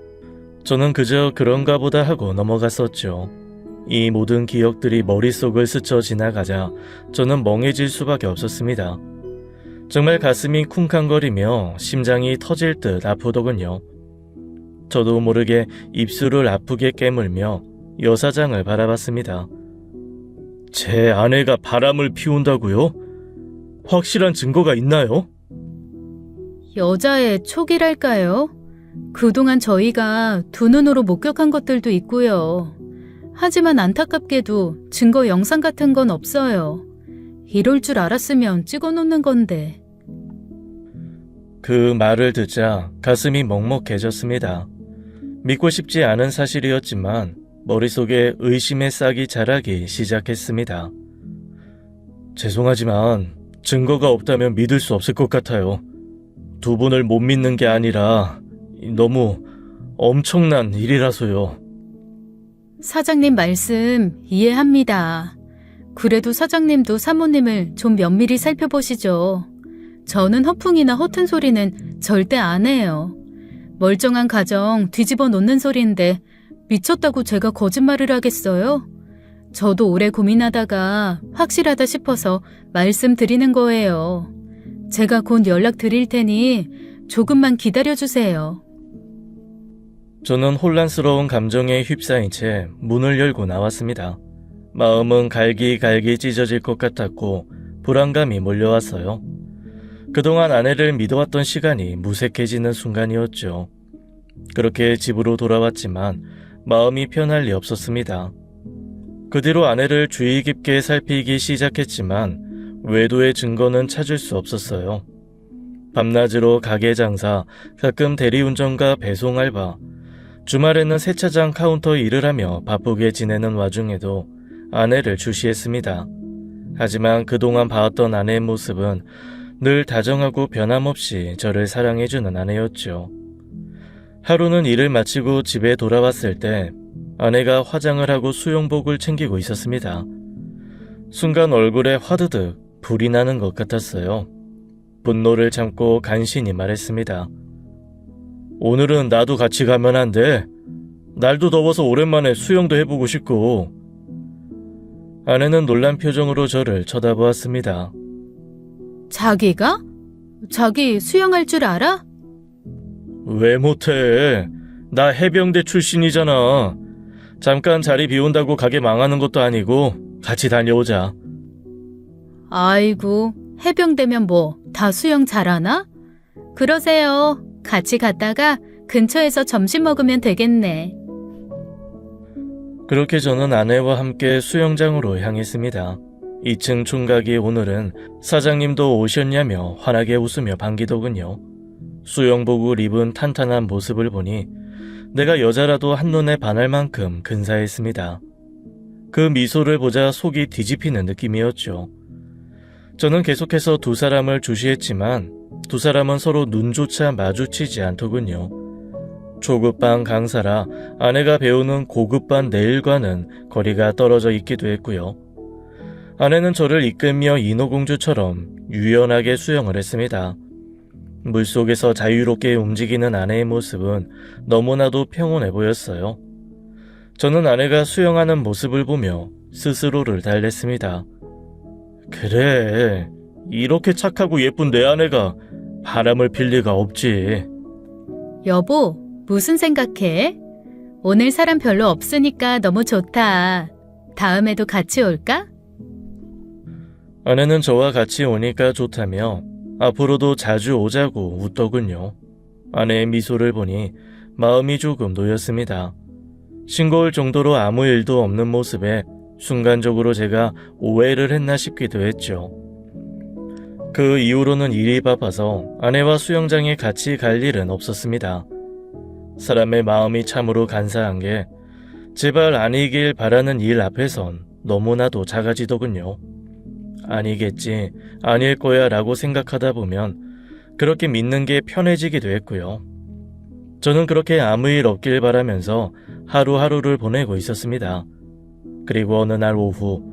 저는 그저 그런가 보다 하고 넘어갔었죠. 이 모든 기억들이 머릿속을 스쳐 지나가자 저는 멍해질 수밖에 없었습니다. 정말 가슴이 쿵쾅거리며 심장이 터질 듯 아프더군요. 저도 모르게 입술을 아프게 깨물며 여사장을 바라봤습니다. 제 아내가 바람을 피운다고요? 확실한 증거가 있나요? 여자의 촉이랄까요? 그동안 저희가 두 눈으로 목격한 것들도 있고요. 하지만 안타깝게도 증거 영상 같은 건 없어요. 이럴 줄 알았으면 찍어놓는 건데. 그 말을 듣자 가슴이 먹먹해졌습니다. 믿고 싶지 않은 사실이었지만 머릿속에 의심의 싹이 자라기 시작했습니다. 죄송하지만 증거가 없다면 믿을 수 없을 것 같아요. 두 분을 못 믿는 게 아니라 너무 엄청난 일이라서요. 사장님 말씀 이해합니다. 그래도 사장님도 사모님을 좀 면밀히 살펴보시죠. 저는 허풍이나 허튼 소리는 절대 안 해요. 멀쩡한 가정 뒤집어 놓는 소리인데 미쳤다고 제가 거짓말을 하겠어요? 저도 오래 고민하다가 확실하다 싶어서 말씀드리는 거예요. 제가 곧 연락드릴 테니 조금만 기다려주세요. 저는 혼란스러운 감정에 휩싸인 채 문을 열고 나왔습니다. 마음은 갈기갈기 찢어질 것 같았고 불안감이 몰려왔어요. 그동안 아내를 믿어왔던 시간이 무색해지는 순간이었죠. 그렇게 집으로 돌아왔지만 마음이 편할 리 없었습니다. 그 뒤로 아내를 주의 깊게 살피기 시작했지만 외도의 증거는 찾을 수 없었어요. 밤낮으로 가게 장사, 가끔 대리운전과 배송 알바, 주말에는 세차장 카운터 일을 하며 바쁘게 지내는 와중에도 아내를 주시했습니다. 하지만 그동안 봐왔던 아내의 모습은 늘 다정하고 변함없이 저를 사랑해주는 아내였죠. 하루는 일을 마치고 집에 돌아왔을 때 아내가 화장을 하고 수영복을 챙기고 있었습니다. 순간 얼굴에 화드득 불이 나는 것 같았어요. 분노를 참고 간신히 말했습니다. 오늘은 나도 같이 가면 안 돼? 날도 더워서 오랜만에 수영도 해보고 싶고. 아내는 놀란 표정으로 저를 쳐다보았습니다. 자기가? 자기 수영할 줄 알아? 왜 못해? 나 해병대 출신이잖아. 잠깐 자리 비운다고 가게 망하는 것도 아니고 같이 다녀오자. 아이고, 해병대면 뭐 다 수영 잘하나? 그러세요. 같이 갔다가 근처에서 점심 먹으면 되겠네. 그렇게 저는 아내와 함께 수영장으로 향했습니다. 2층 총각이 오늘은 사장님도 오셨냐며 환하게 웃으며 반기더군요. 수영복을 입은 탄탄한 모습을 보니 내가 여자라도 한눈에 반할 만큼 근사했습니다. 그 미소를 보자 속이 뒤집히는 느낌이었죠. 저는 계속해서 두 사람을 주시했지만 두 사람은 서로 눈조차 마주치지 않더군요. 초급반 강사라 아내가 배우는 고급반 네일과는 거리가 떨어져 있기도 했고요. 아내는 저를 이끌며 인어공주처럼 유연하게 수영을 했습니다. 물속에서 자유롭게 움직이는 아내의 모습은 너무나도 평온해 보였어요. 저는 아내가 수영하는 모습을 보며 스스로를 달랬습니다. 그래, 이렇게 착하고 예쁜 내 아내가 바람을 필 리가 없지. 여보, 무슨 생각해? 오늘 사람 별로 없으니까 너무 좋다. 다음에도 같이 올까? 아내는 저와 같이 오니까 좋다며 앞으로도 자주 오자고 웃더군요. 아내의 미소를 보니 마음이 조금 놓였습니다. 싱거울 정도로 아무 일도 없는 모습에 순간적으로 제가 오해를 했나 싶기도 했죠. 그 이후로는 일이 바빠서 아내와 수영장에 같이 갈 일은 없었습니다. 사람의 마음이 참으로 간사한 게 제발 아니길 바라는 일 앞에선 너무나도 작아지더군요. 아니겠지, 아닐 거야 라고 생각하다 보면 그렇게 믿는 게 편해지기도 했고요. 저는 그렇게 아무 일 없길 바라면서 하루하루를 보내고 있었습니다. 그리고 어느 날 오후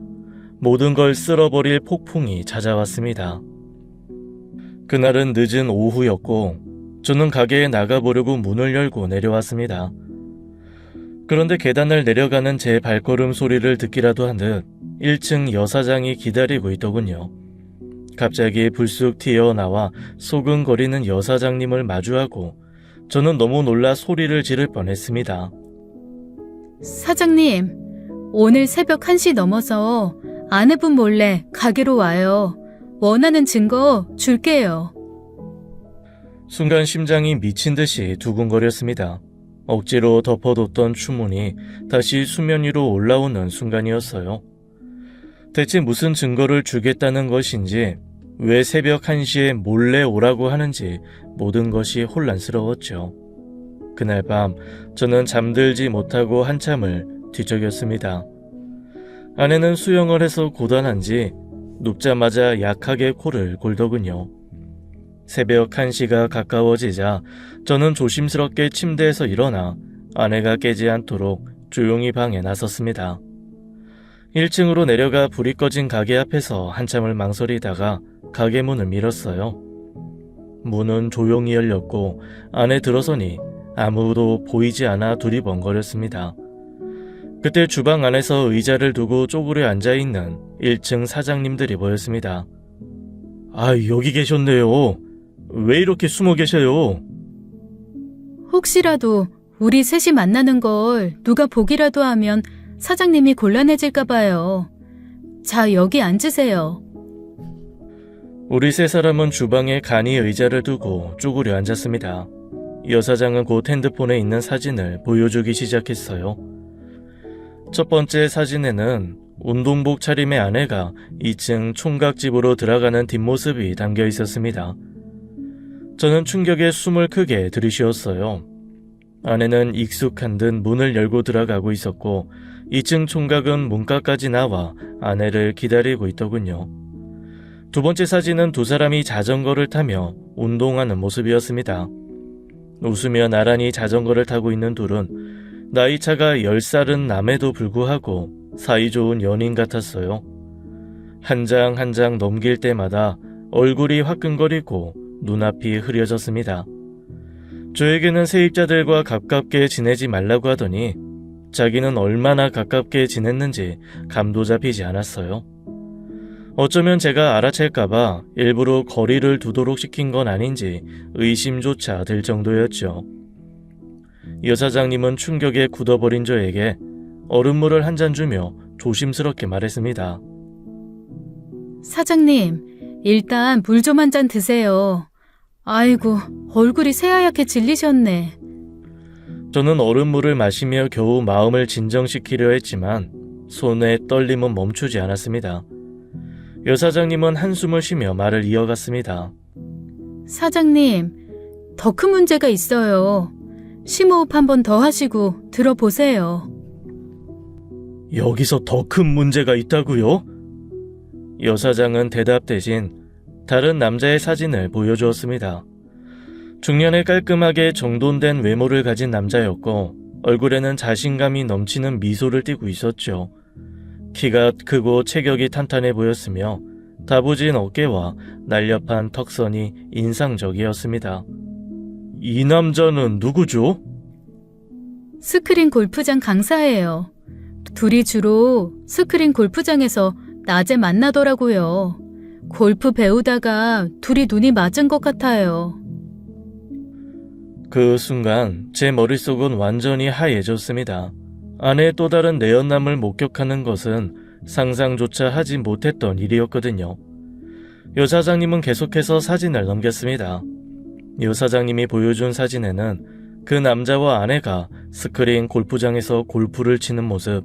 모든 걸 쓸어버릴 폭풍이 찾아왔습니다. 그날은 늦은 오후였고 저는 가게에 나가보려고 문을 열고 내려왔습니다. 그런데 계단을 내려가는 제 발걸음 소리를 듣기라도 한 듯 1층 여사장이 기다리고 있더군요. 갑자기 불쑥 튀어나와 소근거리는 여사장님을 마주하고 저는 너무 놀라 소리를 지를 뻔했습니다. 사장님, 오늘 새벽 1시 넘어서 아내분 몰래 가게로 와요. 원하는 증거 줄게요. 순간 심장이 미친 듯이 두근거렸습니다. 억지로 덮어뒀던 추문이 다시 수면 위로 올라오는 순간이었어요. 대체 무슨 증거를 주겠다는 것인지, 왜 새벽 1시에 몰래 오라고 하는지 모든 것이 혼란스러웠죠. 그날 밤 저는 잠들지 못하고 한참을 뒤척였습니다. 아내는 수영을 해서 고단한지 눕자마자 약하게 코를 골더군요. 새벽 1시가 가까워지자 저는 조심스럽게 침대에서 일어나 아내가 깨지 않도록 조용히 방에 나섰습니다. 1층으로 내려가 불이 꺼진 가게 앞에서 한참을 망설이다가 가게 문을 밀었어요. 문은 조용히 열렸고 안에 들어서니 아무도 보이지 않아 두리번거렸습니다. 그때 주방 안에서 의자를 두고 쪼그려 앉아있는 1층 사장님들이 보였습니다. 아, 여기 계셨네요. 왜 이렇게 숨어 계셔요? 혹시라도 우리 셋이 만나는 걸 누가 보기라도 하면 사장님이 곤란해질까 봐요. 자, 여기 앉으세요. 우리 세 사람은 주방에 간이 의자를 두고 쪼그려 앉았습니다. 여사장은 곧 핸드폰에 있는 사진을 보여주기 시작했어요. 첫 번째 사진에는 운동복 차림의 아내가 2층 총각집으로 들어가는 뒷모습이 담겨 있었습니다. 저는 충격에 숨을 크게 들이쉬었어요. 아내는 익숙한 듯 문을 열고 들어가고 있었고 2층 총각은 문까지 나와 아내를 기다리고 있더군요. 두 번째 사진은 두 사람이 자전거를 타며 운동하는 모습이었습니다. 웃으며 나란히 자전거를 타고 있는 둘은 나이차가 10살은 남에도 불구하고 사이좋은 연인 같았어요. 한 장 한 장 넘길 때마다 얼굴이 화끈거리고 눈앞이 흐려졌습니다. 저에게는 세입자들과 가깝게 지내지 말라고 하더니 자기는 얼마나 가깝게 지냈는지 감도 잡히지 않았어요. 어쩌면 제가 알아챌까봐 일부러 거리를 두도록 시킨 건 아닌지 의심조차 들 정도였죠. 여사장님은 충격에 굳어버린 저에게 얼음물을 한 잔 주며 조심스럽게 말했습니다. 사장님, 일단 물 좀 한 잔 드세요. 아이고, 얼굴이 새하얗게 질리셨네. 저는 얼음물을 마시며 겨우 마음을 진정시키려 했지만 손의 떨림은 멈추지 않았습니다. 여사장님은 한숨을 쉬며 말을 이어갔습니다. 사장님, 더 큰 문제가 있어요. 심호흡 한 번 더 하시고 들어보세요. 여기서 더 큰 문제가 있다고요? 여사장은 대답 대신 다른 남자의 사진을 보여주었습니다. 중년에 깔끔하게 정돈된 외모를 가진 남자였고 얼굴에는 자신감이 넘치는 미소를 띠고 있었죠. 키가 크고 체격이 탄탄해 보였으며 다부진 어깨와 날렵한 턱선이 인상적이었습니다. 이 남자는 누구죠? 스크린 골프장 강사예요. 둘이 주로 스크린 골프장에서 낮에 만나더라고요. 골프 배우다가 둘이 눈이 맞은 것 같아요. 그 순간 제 머릿속은 완전히 하얘졌습니다. 아내의 또 다른 내연남을 목격하는 것은 상상조차 하지 못했던 일이었거든요. 여사장님은 계속해서 사진을 넘겼습니다. 여사장님이 보여준 사진에는 그 남자와 아내가 스크린 골프장에서 골프를 치는 모습,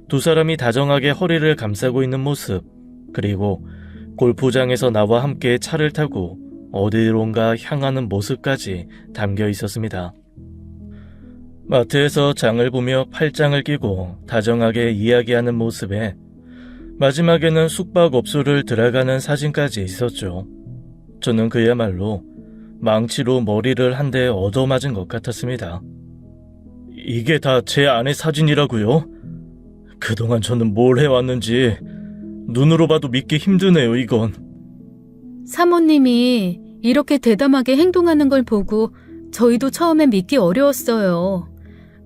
두 사람이 다정하게 허리를 감싸고 있는 모습, 그리고 골프장에서 나와 함께 차를 타고 어디론가 향하는 모습까지 담겨 있었습니다. 마트에서 장을 보며 팔짱을 끼고 다정하게 이야기하는 모습에 마지막에는 숙박업소를 들어가는 사진까지 있었죠. 저는 그야말로 망치로 머리를 한 대 얻어맞은 것 같았습니다. 이게 다 제 아내 사진이라고요? 그동안 저는 뭘 해왔는지 눈으로 봐도 믿기 힘드네요, 이건. 사모님이 이렇게 대담하게 행동하는 걸 보고 저희도 처음엔 믿기 어려웠어요.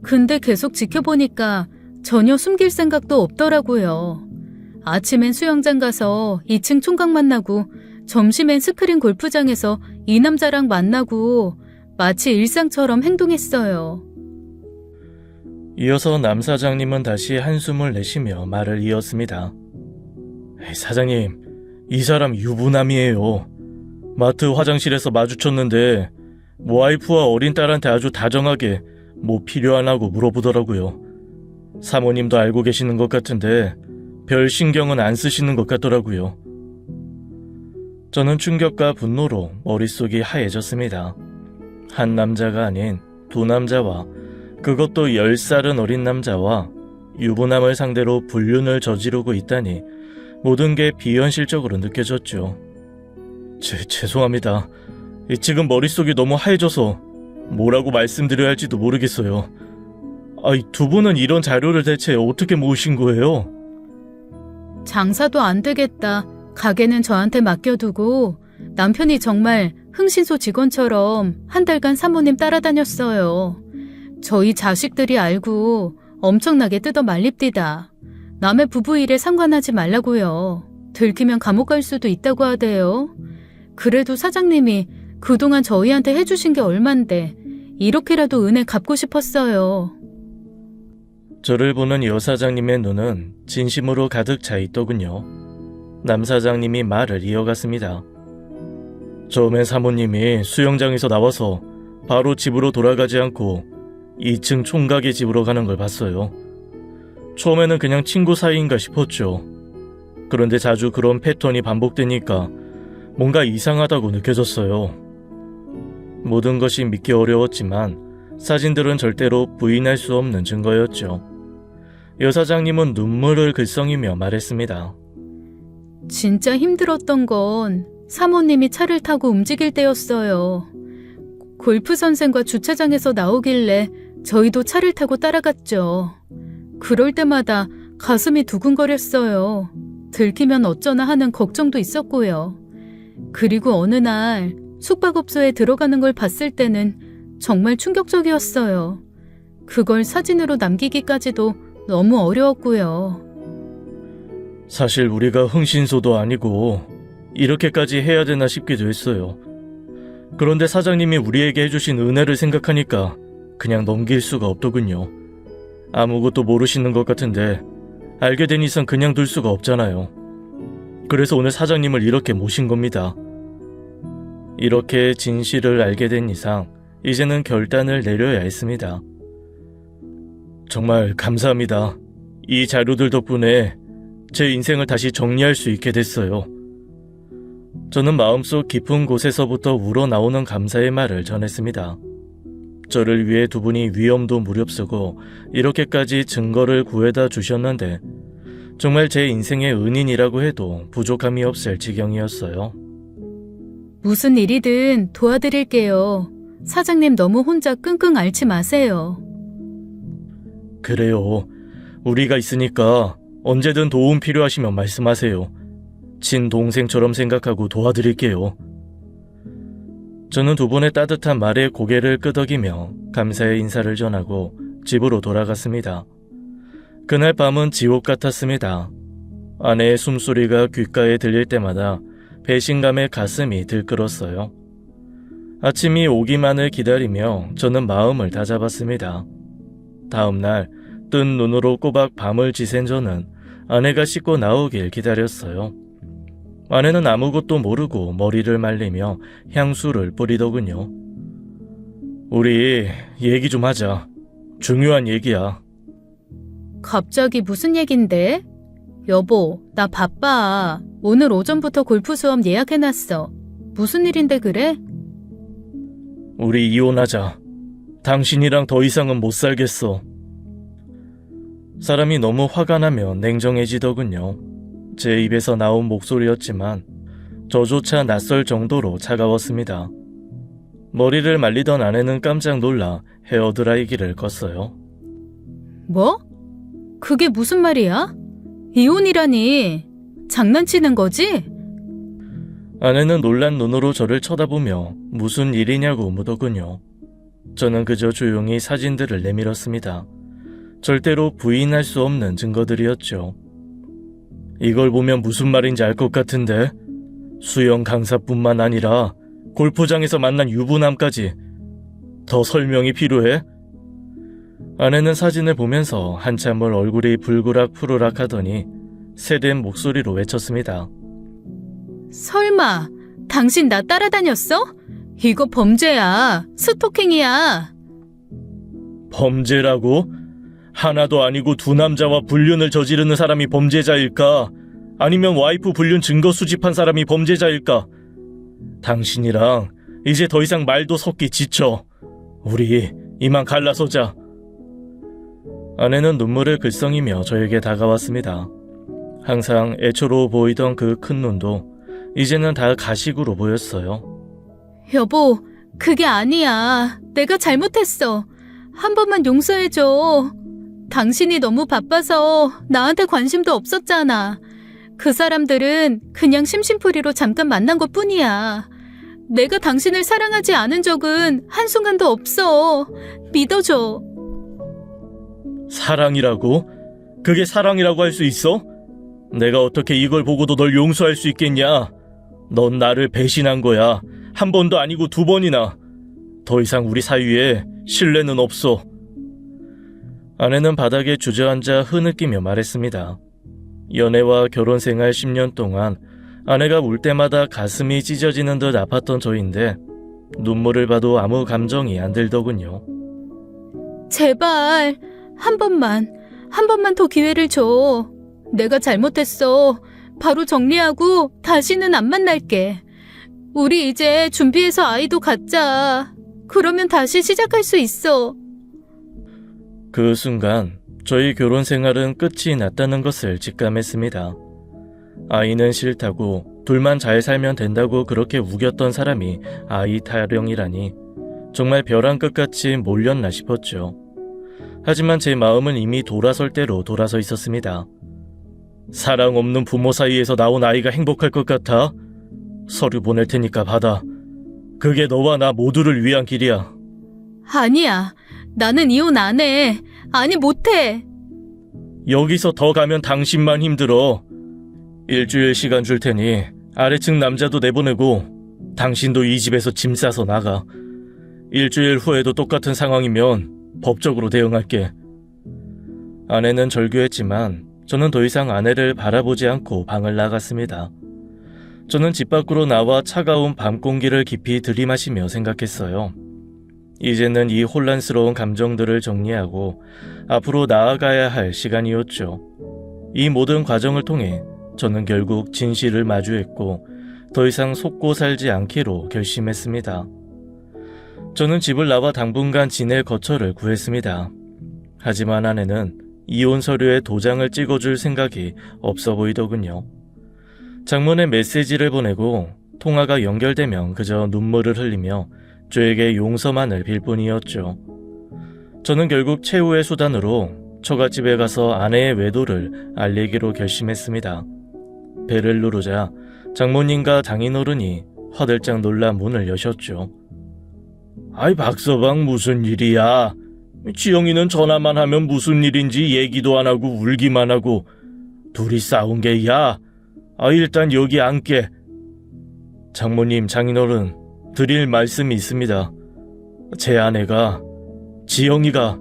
근데 계속 지켜보니까 전혀 숨길 생각도 없더라고요. 아침엔 수영장 가서 2층 총각 만나고 점심엔 스크린 골프장에서 이 남자랑 만나고 마치 일상처럼 행동했어요. 이어서 남 사장님은 다시 한숨을 내쉬며 말을 이었습니다. 사장님, 이 사람 유부남이에요. 마트 화장실에서 마주쳤는데 와이프와 어린 딸한테 아주 다정하게 뭐 필요하냐고 물어보더라고요. 사모님도 알고 계시는 것 같은데 별 신경은 안 쓰시는 것 같더라고요. 저는 충격과 분노로 머릿속이 하얘졌습니다. 한 남자가 아닌 두 남자와, 그것도 10살은 어린 남자와 유부남을 상대로 불륜을 저지르고 있다니 모든 게 비현실적으로 느껴졌죠. 죄송합니다. 지금 머릿속이 너무 하얘져서 뭐라고 말씀드려야 할지도 모르겠어요. 두 분은 이런 자료를 대체 어떻게 모으신 거예요? 장사도 안 되겠다. 가게는 저한테 맡겨두고 남편이 정말 흥신소 직원처럼 한 달간 사모님 따라다녔어요. 저희 자식들이 알고 엄청나게 뜯어 말립디다. 남의 부부 일에 상관하지 말라고요. 들키면 감옥 갈 수도 있다고 하대요. 그래도 사장님이 그동안 저희한테 해주신 게 얼만데 이렇게라도 은혜 갚고 싶었어요. 저를 보는 여사장님의 눈은 진심으로 가득 차 있더군요. 남 사장님이 말을 이어갔습니다. 처음엔 사모님이 수영장에서 나와서 바로 집으로 돌아가지 않고 2층 총각의 집으로 가는 걸 봤어요. 처음에는 그냥 친구 사이인가 싶었죠. 그런데 자주 그런 패턴이 반복되니까 뭔가 이상하다고 느껴졌어요. 모든 것이 믿기 어려웠지만 사진들은 절대로 부인할 수 없는 증거였죠. 여사장님은 눈물을 글썽이며 말했습니다. 진짜 힘들었던 건 사모님이 차를 타고 움직일 때였어요. 골프 선생과 주차장에서 나오길래 저희도 차를 타고 따라갔죠. 그럴 때마다 가슴이 두근거렸어요. 들키면 어쩌나 하는 걱정도 있었고요. 그리고 어느 날 숙박업소에 들어가는 걸 봤을 때는 정말 충격적이었어요. 그걸 사진으로 남기기까지도 너무 어려웠고요. 사실 우리가 흥신소도 아니고 이렇게까지 해야 되나 싶기도 했어요. 그런데 사장님이 우리에게 해주신 은혜를 생각하니까 그냥 넘길 수가 없더군요. 아무것도 모르시는 것 같은데 알게 된 이상 그냥 둘 수가 없잖아요. 그래서 오늘 사장님을 이렇게 모신 겁니다. 이렇게 진실을 알게 된 이상 이제는 결단을 내려야 했습니다. 정말 감사합니다. 이 자료들 덕분에 제 인생을 다시 정리할 수 있게 됐어요. 저는 마음속 깊은 곳에서부터 우러나오는 감사의 말을 전했습니다. 저를 위해 두 분이 위험도 무릅쓰고 이렇게까지 증거를 구해다 주셨는데 정말 제 인생의 은인이라고 해도 부족함이 없을 지경이었어요. 무슨 일이든 도와드릴게요. 사장님 너무 혼자 끙끙 앓지 마세요. 그래요. 우리가 있으니까 언제든 도움 필요하시면 말씀하세요. 친동생처럼 생각하고 도와드릴게요. 저는 두 분의 따뜻한 말에 고개를 끄덕이며 감사의 인사를 전하고 집으로 돌아갔습니다. 그날 밤은 지옥 같았습니다. 아내의 숨소리가 귓가에 들릴 때마다 배신감에 가슴이 들끓었어요. 아침이 오기만을 기다리며 저는 마음을 다잡았습니다. 다음날 뜬 눈으로 꼬박 밤을 지샌 저는 아내가 씻고 나오길 기다렸어요. 아내는 아무것도 모르고 머리를 말리며 향수를 뿌리더군요. 우리 얘기 좀 하자. 중요한 얘기야. 갑자기 무슨 얘긴데? 여보, 나 바빠. 오늘 오전부터 골프 수업 예약해놨어. 무슨 일인데 그래? 우리 이혼하자. 당신이랑 더 이상은 못 살겠어. 사람이 너무 화가 나면 냉정해지더군요. 제 입에서 나온 목소리였지만 저조차 낯설 정도로 차가웠습니다. 머리를 말리던 아내는 깜짝 놀라 헤어드라이기를 껐어요. 뭐? 그게 무슨 말이야? 이혼이라니. 장난치는 거지? 아내는 놀란 눈으로 저를 쳐다보며 무슨 일이냐고 묻더군요. 저는 그저 조용히 사진들을 내밀었습니다. 절대로 부인할 수 없는 증거들이었죠. 이걸 보면 무슨 말인지 알 것 같은데 수영 강사뿐만 아니라 골프장에서 만난 유부남까지 더 설명이 필요해? 아내는 사진을 보면서 한참을 얼굴이 불그락 푸르락 하더니 새된 목소리로 외쳤습니다. 설마 당신 나 따라다녔어? 이거 범죄야. 스토킹이야. 범죄라고? 하나도 아니고 두 남자와 불륜을 저지르는 사람이 범죄자일까? 아니면 와이프 불륜 증거 수집한 사람이 범죄자일까? 당신이랑 이제 더 이상 말도 섞기 지쳐. 우리 이만 갈라서자. 아내는 눈물을 글썽이며 저에게 다가왔습니다. 항상 애초로워 보이던 그 큰 눈도 이제는 다 가식으로 보였어요. 여보, 그게 아니야. 내가 잘못했어. 한 번만 용서해줘. 당신이 너무 바빠서 나한테 관심도 없었잖아. 그 사람들은 그냥 심심풀이로 잠깐 만난 것 뿐이야. 내가 당신을 사랑하지 않은 적은 한순간도 없어. 믿어줘. 사랑이라고? 그게 사랑이라고 할 수 있어? 내가 어떻게 이걸 보고도 널 용서할 수 있겠냐? 넌 나를 배신한 거야. 한 번도 아니고 두 번이나. 더 이상 우리 사이에 신뢰는 없어. 아내는 바닥에 주저앉아 흐느끼며 말했습니다. 연애와 결혼 생활 10년 동안 아내가 울 때마다 가슴이 찢어지는 듯 아팠던 저인데 눈물을 봐도 아무 감정이 안 들더군요. 제발 한 번만 더 기회를 줘. 내가 잘못했어. 바로 정리하고 다시는 안 만날게. 우리 이제 준비해서 아이도 갖자. 그러면 다시 시작할 수 있어. 그 순간 저희 결혼 생활은 끝이 났다는 것을 직감했습니다. 아이는 싫다고 둘만 잘 살면 된다고 그렇게 우겼던 사람이 아이 타령이라니 정말 벼랑 끝같이 몰렸나 싶었죠. 하지만 제 마음은 이미 돌아설 대로 돌아서 있었습니다. 사랑 없는 부모 사이에서 나온 아이가 행복할 것 같아? 서류 보낼 테니까 받아. 그게 너와 나 모두를 위한 길이야. 아니야. 나는 이혼 안 해. 아니, 못해. 여기서 더 가면 당신만 힘들어. 일주일 시간 줄 테니 아래층 남자도 내보내고 당신도 이 집에서 짐 싸서 나가. 일주일 후에도 똑같은 상황이면 법적으로 대응할게. 아내는 절규했지만 저는 더 이상 아내를 바라보지 않고 방을 나갔습니다. 저는 집 밖으로 나와 차가운 밤 공기를 깊이 들이마시며 생각했어요. 이제는 이 혼란스러운 감정들을 정리하고 앞으로 나아가야 할 시간이었죠. 이 모든 과정을 통해 저는 결국 진실을 마주했고 더 이상 속고 살지 않기로 결심했습니다. 저는 집을 나와 당분간 지낼 거처를 구했습니다. 하지만 아내는 이혼 서류에 도장을 찍어줄 생각이 없어 보이더군요. 장문에 메시지를 보내고 통화가 연결되면 그저 눈물을 흘리며 저에게 용서만을 빌 뿐이었죠. 저는 결국 최후의 수단으로 처갓집에 가서 아내의 외도를 알리기로 결심했습니다. 벨을 누르자 장모님과 장인어른이 화들짝 놀라 문을 여셨죠. 아이 박서방 무슨 일이야? 지영이는 전화만 하면 무슨 일인지 얘기도 안 하고 울기만 하고 둘이 싸운 게야. 일단 여기 앉게. 장모님, 장인어른, 드릴 말씀이 있습니다. 제 아내가, 지영이가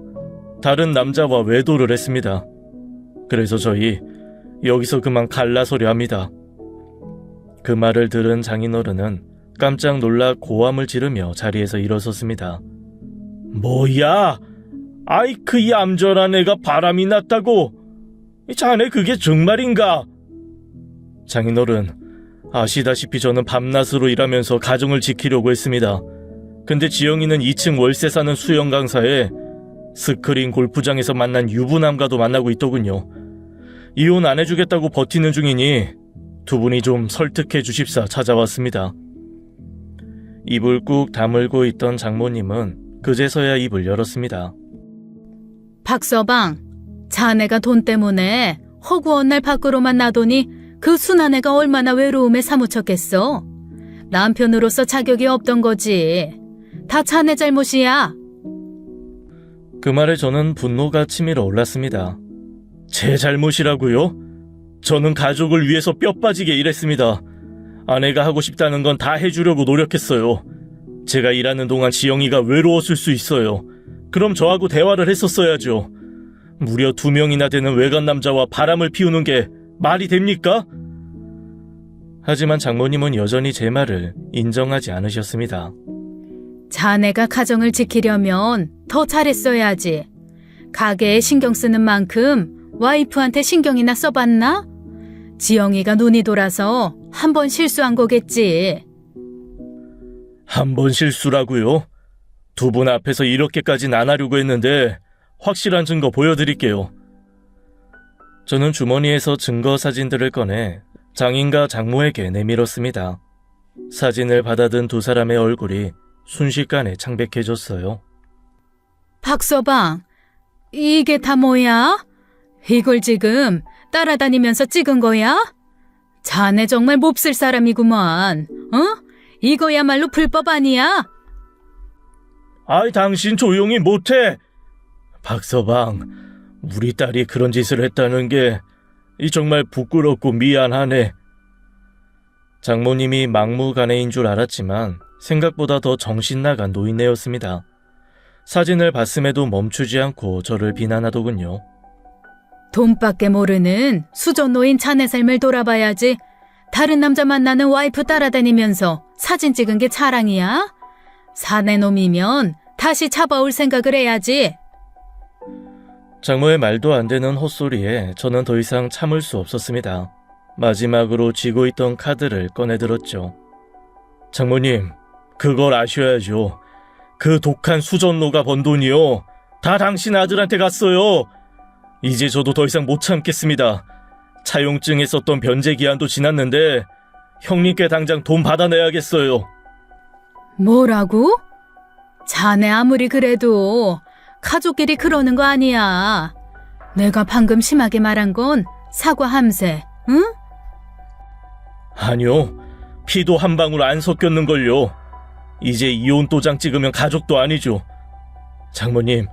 다른 남자와 외도를 했습니다. 그래서 저희 여기서 그만 갈라서려 합니다. 그 말을 들은 장인어른은 깜짝 놀라 고함을 지르며 자리에서 일어섰습니다. 뭐야? 아이 그 얌전한 애가 바람이 났다고? 자네 그게 정말인가? 장인어른, 아시다시피 저는 밤낮으로 일하면서 가정을 지키려고 했습니다. 근데 지영이는 2층 월세 사는 수영 강사에 스크린 골프장에서 만난 유부남과도 만나고 있더군요. 이혼 안 해주겠다고 버티는 중이니 두 분이 좀 설득해 주십사 찾아왔습니다. 입을 꾹 다물고 있던 장모님은 그제서야 입을 열었습니다. 박서방, 자네가 돈 때문에 허구한 날 밖으로만 나더니 그 순한 애가 얼마나 외로움에 사무쳤겠어. 남편으로서 자격이 없던 거지. 다 자네 잘못이야. 그 말에 저는 분노가 치밀어 올랐습니다. 제 잘못이라고요? 저는 가족을 위해서 뼈 빠지게 일했습니다. 아내가 하고 싶다는 건 다 해주려고 노력했어요. 제가 일하는 동안 지영이가 외로웠을 수 있어요. 그럼 저하고 대화를 했었어야죠. 무려 2명이나 되는 외간 남자와 바람을 피우는 게 말이 됩니까? 하지만 장모님은 여전히 제 말을 인정하지 않으셨습니다. 자네가 가정을 지키려면 더 잘했어야지. 가게에 신경 쓰는 만큼 와이프한테 신경이나 써봤나? 지영이가 눈이 돌아서 한 번 실수한 거겠지. 한 번 실수라고요? 두 분 앞에서 이렇게까지는 안 하려고 했는데 확실한 증거 보여드릴게요. 저는 주머니에서 증거 사진들을 꺼내 장인과 장모에게 내밀었습니다. 사진을 받아든 두 사람의 얼굴이 순식간에 창백해졌어요. 박서방, 이게 다 뭐야? 이걸 지금 따라다니면서 찍은 거야? 자네 정말 몹쓸 사람이구먼. 이거야말로 불법 아니야? 아이 당신 조용히 못해. 박서방, 우리 딸이 그런 짓을 했다는 게 정말 부끄럽고 미안하네. 장모님이 막무가내인 줄 알았지만 생각보다 더 정신 나간 노인네였습니다. 사진을 봤음에도 멈추지 않고 저를 비난하더군요. 돈밖에 모르는 수저 노인 자네 삶을 돌아봐야지. 다른 남자 만나는 와이프 따라다니면서 사진 찍은 게 자랑이야? 사내 놈이면 다시 잡아올 생각을 해야지. 장모의 말도 안 되는 헛소리에 저는 더 이상 참을 수 없었습니다. 마지막으로 쥐고 있던 카드를 꺼내들었죠. 장모님, 그걸 아셔야죠. 그 독한 수전노가 번 돈이요. 다 당신 아들한테 갔어요. 이제 저도 더 이상 못 참겠습니다. 차용증에 썼던 변제 기한도 지났는데 형님께 당장 돈 받아내야겠어요. 뭐라고? 자네 아무리 그래도 가족끼리 그러는 거 아니야. 내가 방금 심하게 말한 건 사과함세, 응? 아니요. 피도 한 방울 안 섞였는걸요. 이제 이혼 도장 찍으면 가족도 아니죠. 장모님,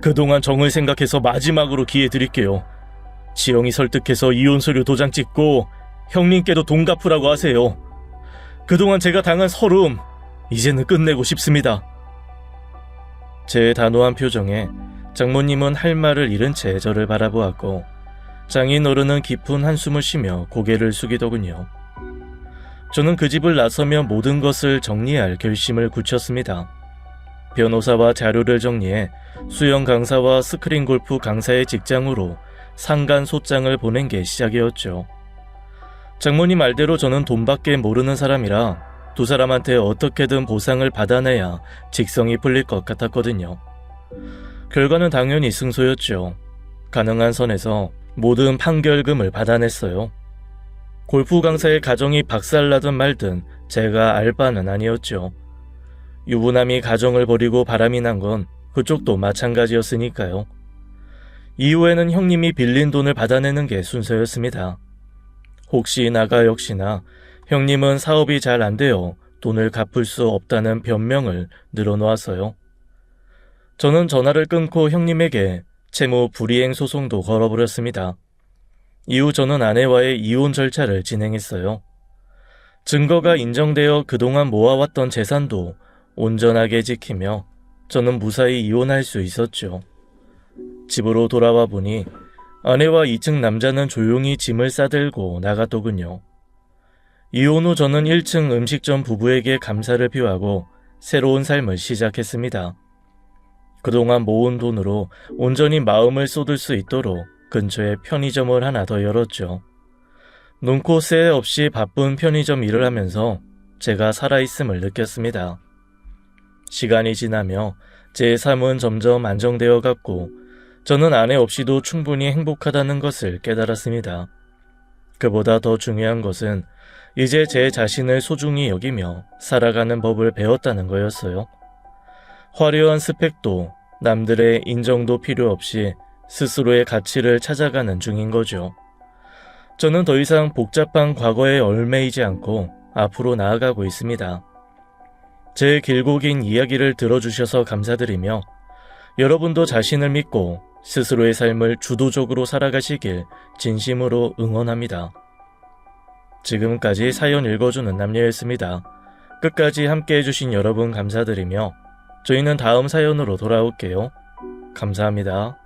그동안 정을 생각해서 마지막으로 기회 드릴게요. 지영이 설득해서 이혼 서류 도장 찍고 형님께도 돈 갚으라고 하세요. 그동안 제가 당한 서름, 이제는 끝내고 싶습니다. 제 단호한 표정에 장모님은 할 말을 잃은 채 저를 바라보았고 장인어른은 깊은 한숨을 쉬며 고개를 숙이더군요. 저는 그 집을 나서며 모든 것을 정리할 결심을 굳혔습니다. 변호사와 자료를 정리해 수영 강사와 스크린 골프 강사의 직장으로 상간 소장을 보낸 게 시작이었죠. 장모님 말대로 저는 돈밖에 모르는 사람이라 두 사람한테 어떻게든 보상을 받아내야 직성이 풀릴 것 같았거든요. 결과는 당연히 승소였죠. 가능한 선에서 모든 판결금을 받아냈어요. 골프 강사의 가정이 박살나든 말든 제가 알 바는 아니었죠. 유부남이 가정을 버리고 바람이 난 건 그쪽도 마찬가지였으니까요. 이후에는 형님이 빌린 돈을 받아내는 게 순서였습니다. 혹시 나가 역시나 형님은 사업이 잘 안 되어 돈을 갚을 수 없다는 변명을 늘어놓았어요. 저는 전화를 끊고 형님에게 채무 불이행 소송도 걸어버렸습니다. 이후 저는 아내와의 이혼 절차를 진행했어요. 증거가 인정되어 그동안 모아왔던 재산도 온전하게 지키며 저는 무사히 이혼할 수 있었죠. 집으로 돌아와 보니 아내와 2층 남자는 조용히 짐을 싸들고 나갔더군요. 이혼 후 저는 1층 음식점 부부에게 감사를 표하고 새로운 삶을 시작했습니다. 그동안 모은 돈으로 온전히 마음을 쏟을 수 있도록 근처에 편의점을 하나 더 열었죠. 눈코 새 없이 바쁜 편의점 일을 하면서 제가 살아있음을 느꼈습니다. 시간이 지나며 제 삶은 점점 안정되어 갔고 저는 아내 없이도 충분히 행복하다는 것을 깨달았습니다. 그보다 더 중요한 것은 이제 제 자신을 소중히 여기며 살아가는 법을 배웠다는 거였어요. 화려한 스펙도 남들의 인정도 필요 없이 스스로의 가치를 찾아가는 중인 거죠. 저는 더 이상 복잡한 과거에 얽매이지 않고 앞으로 나아가고 있습니다. 제 길고 긴 이야기를 들어주셔서 감사드리며 여러분도 자신을 믿고 스스로의 삶을 주도적으로 살아가시길 진심으로 응원합니다. 지금까지 사연 읽어주는 남녀였습니다. 끝까지 함께 해주신 여러분 감사드리며 저희는 다음 사연으로 돌아올게요. 감사합니다.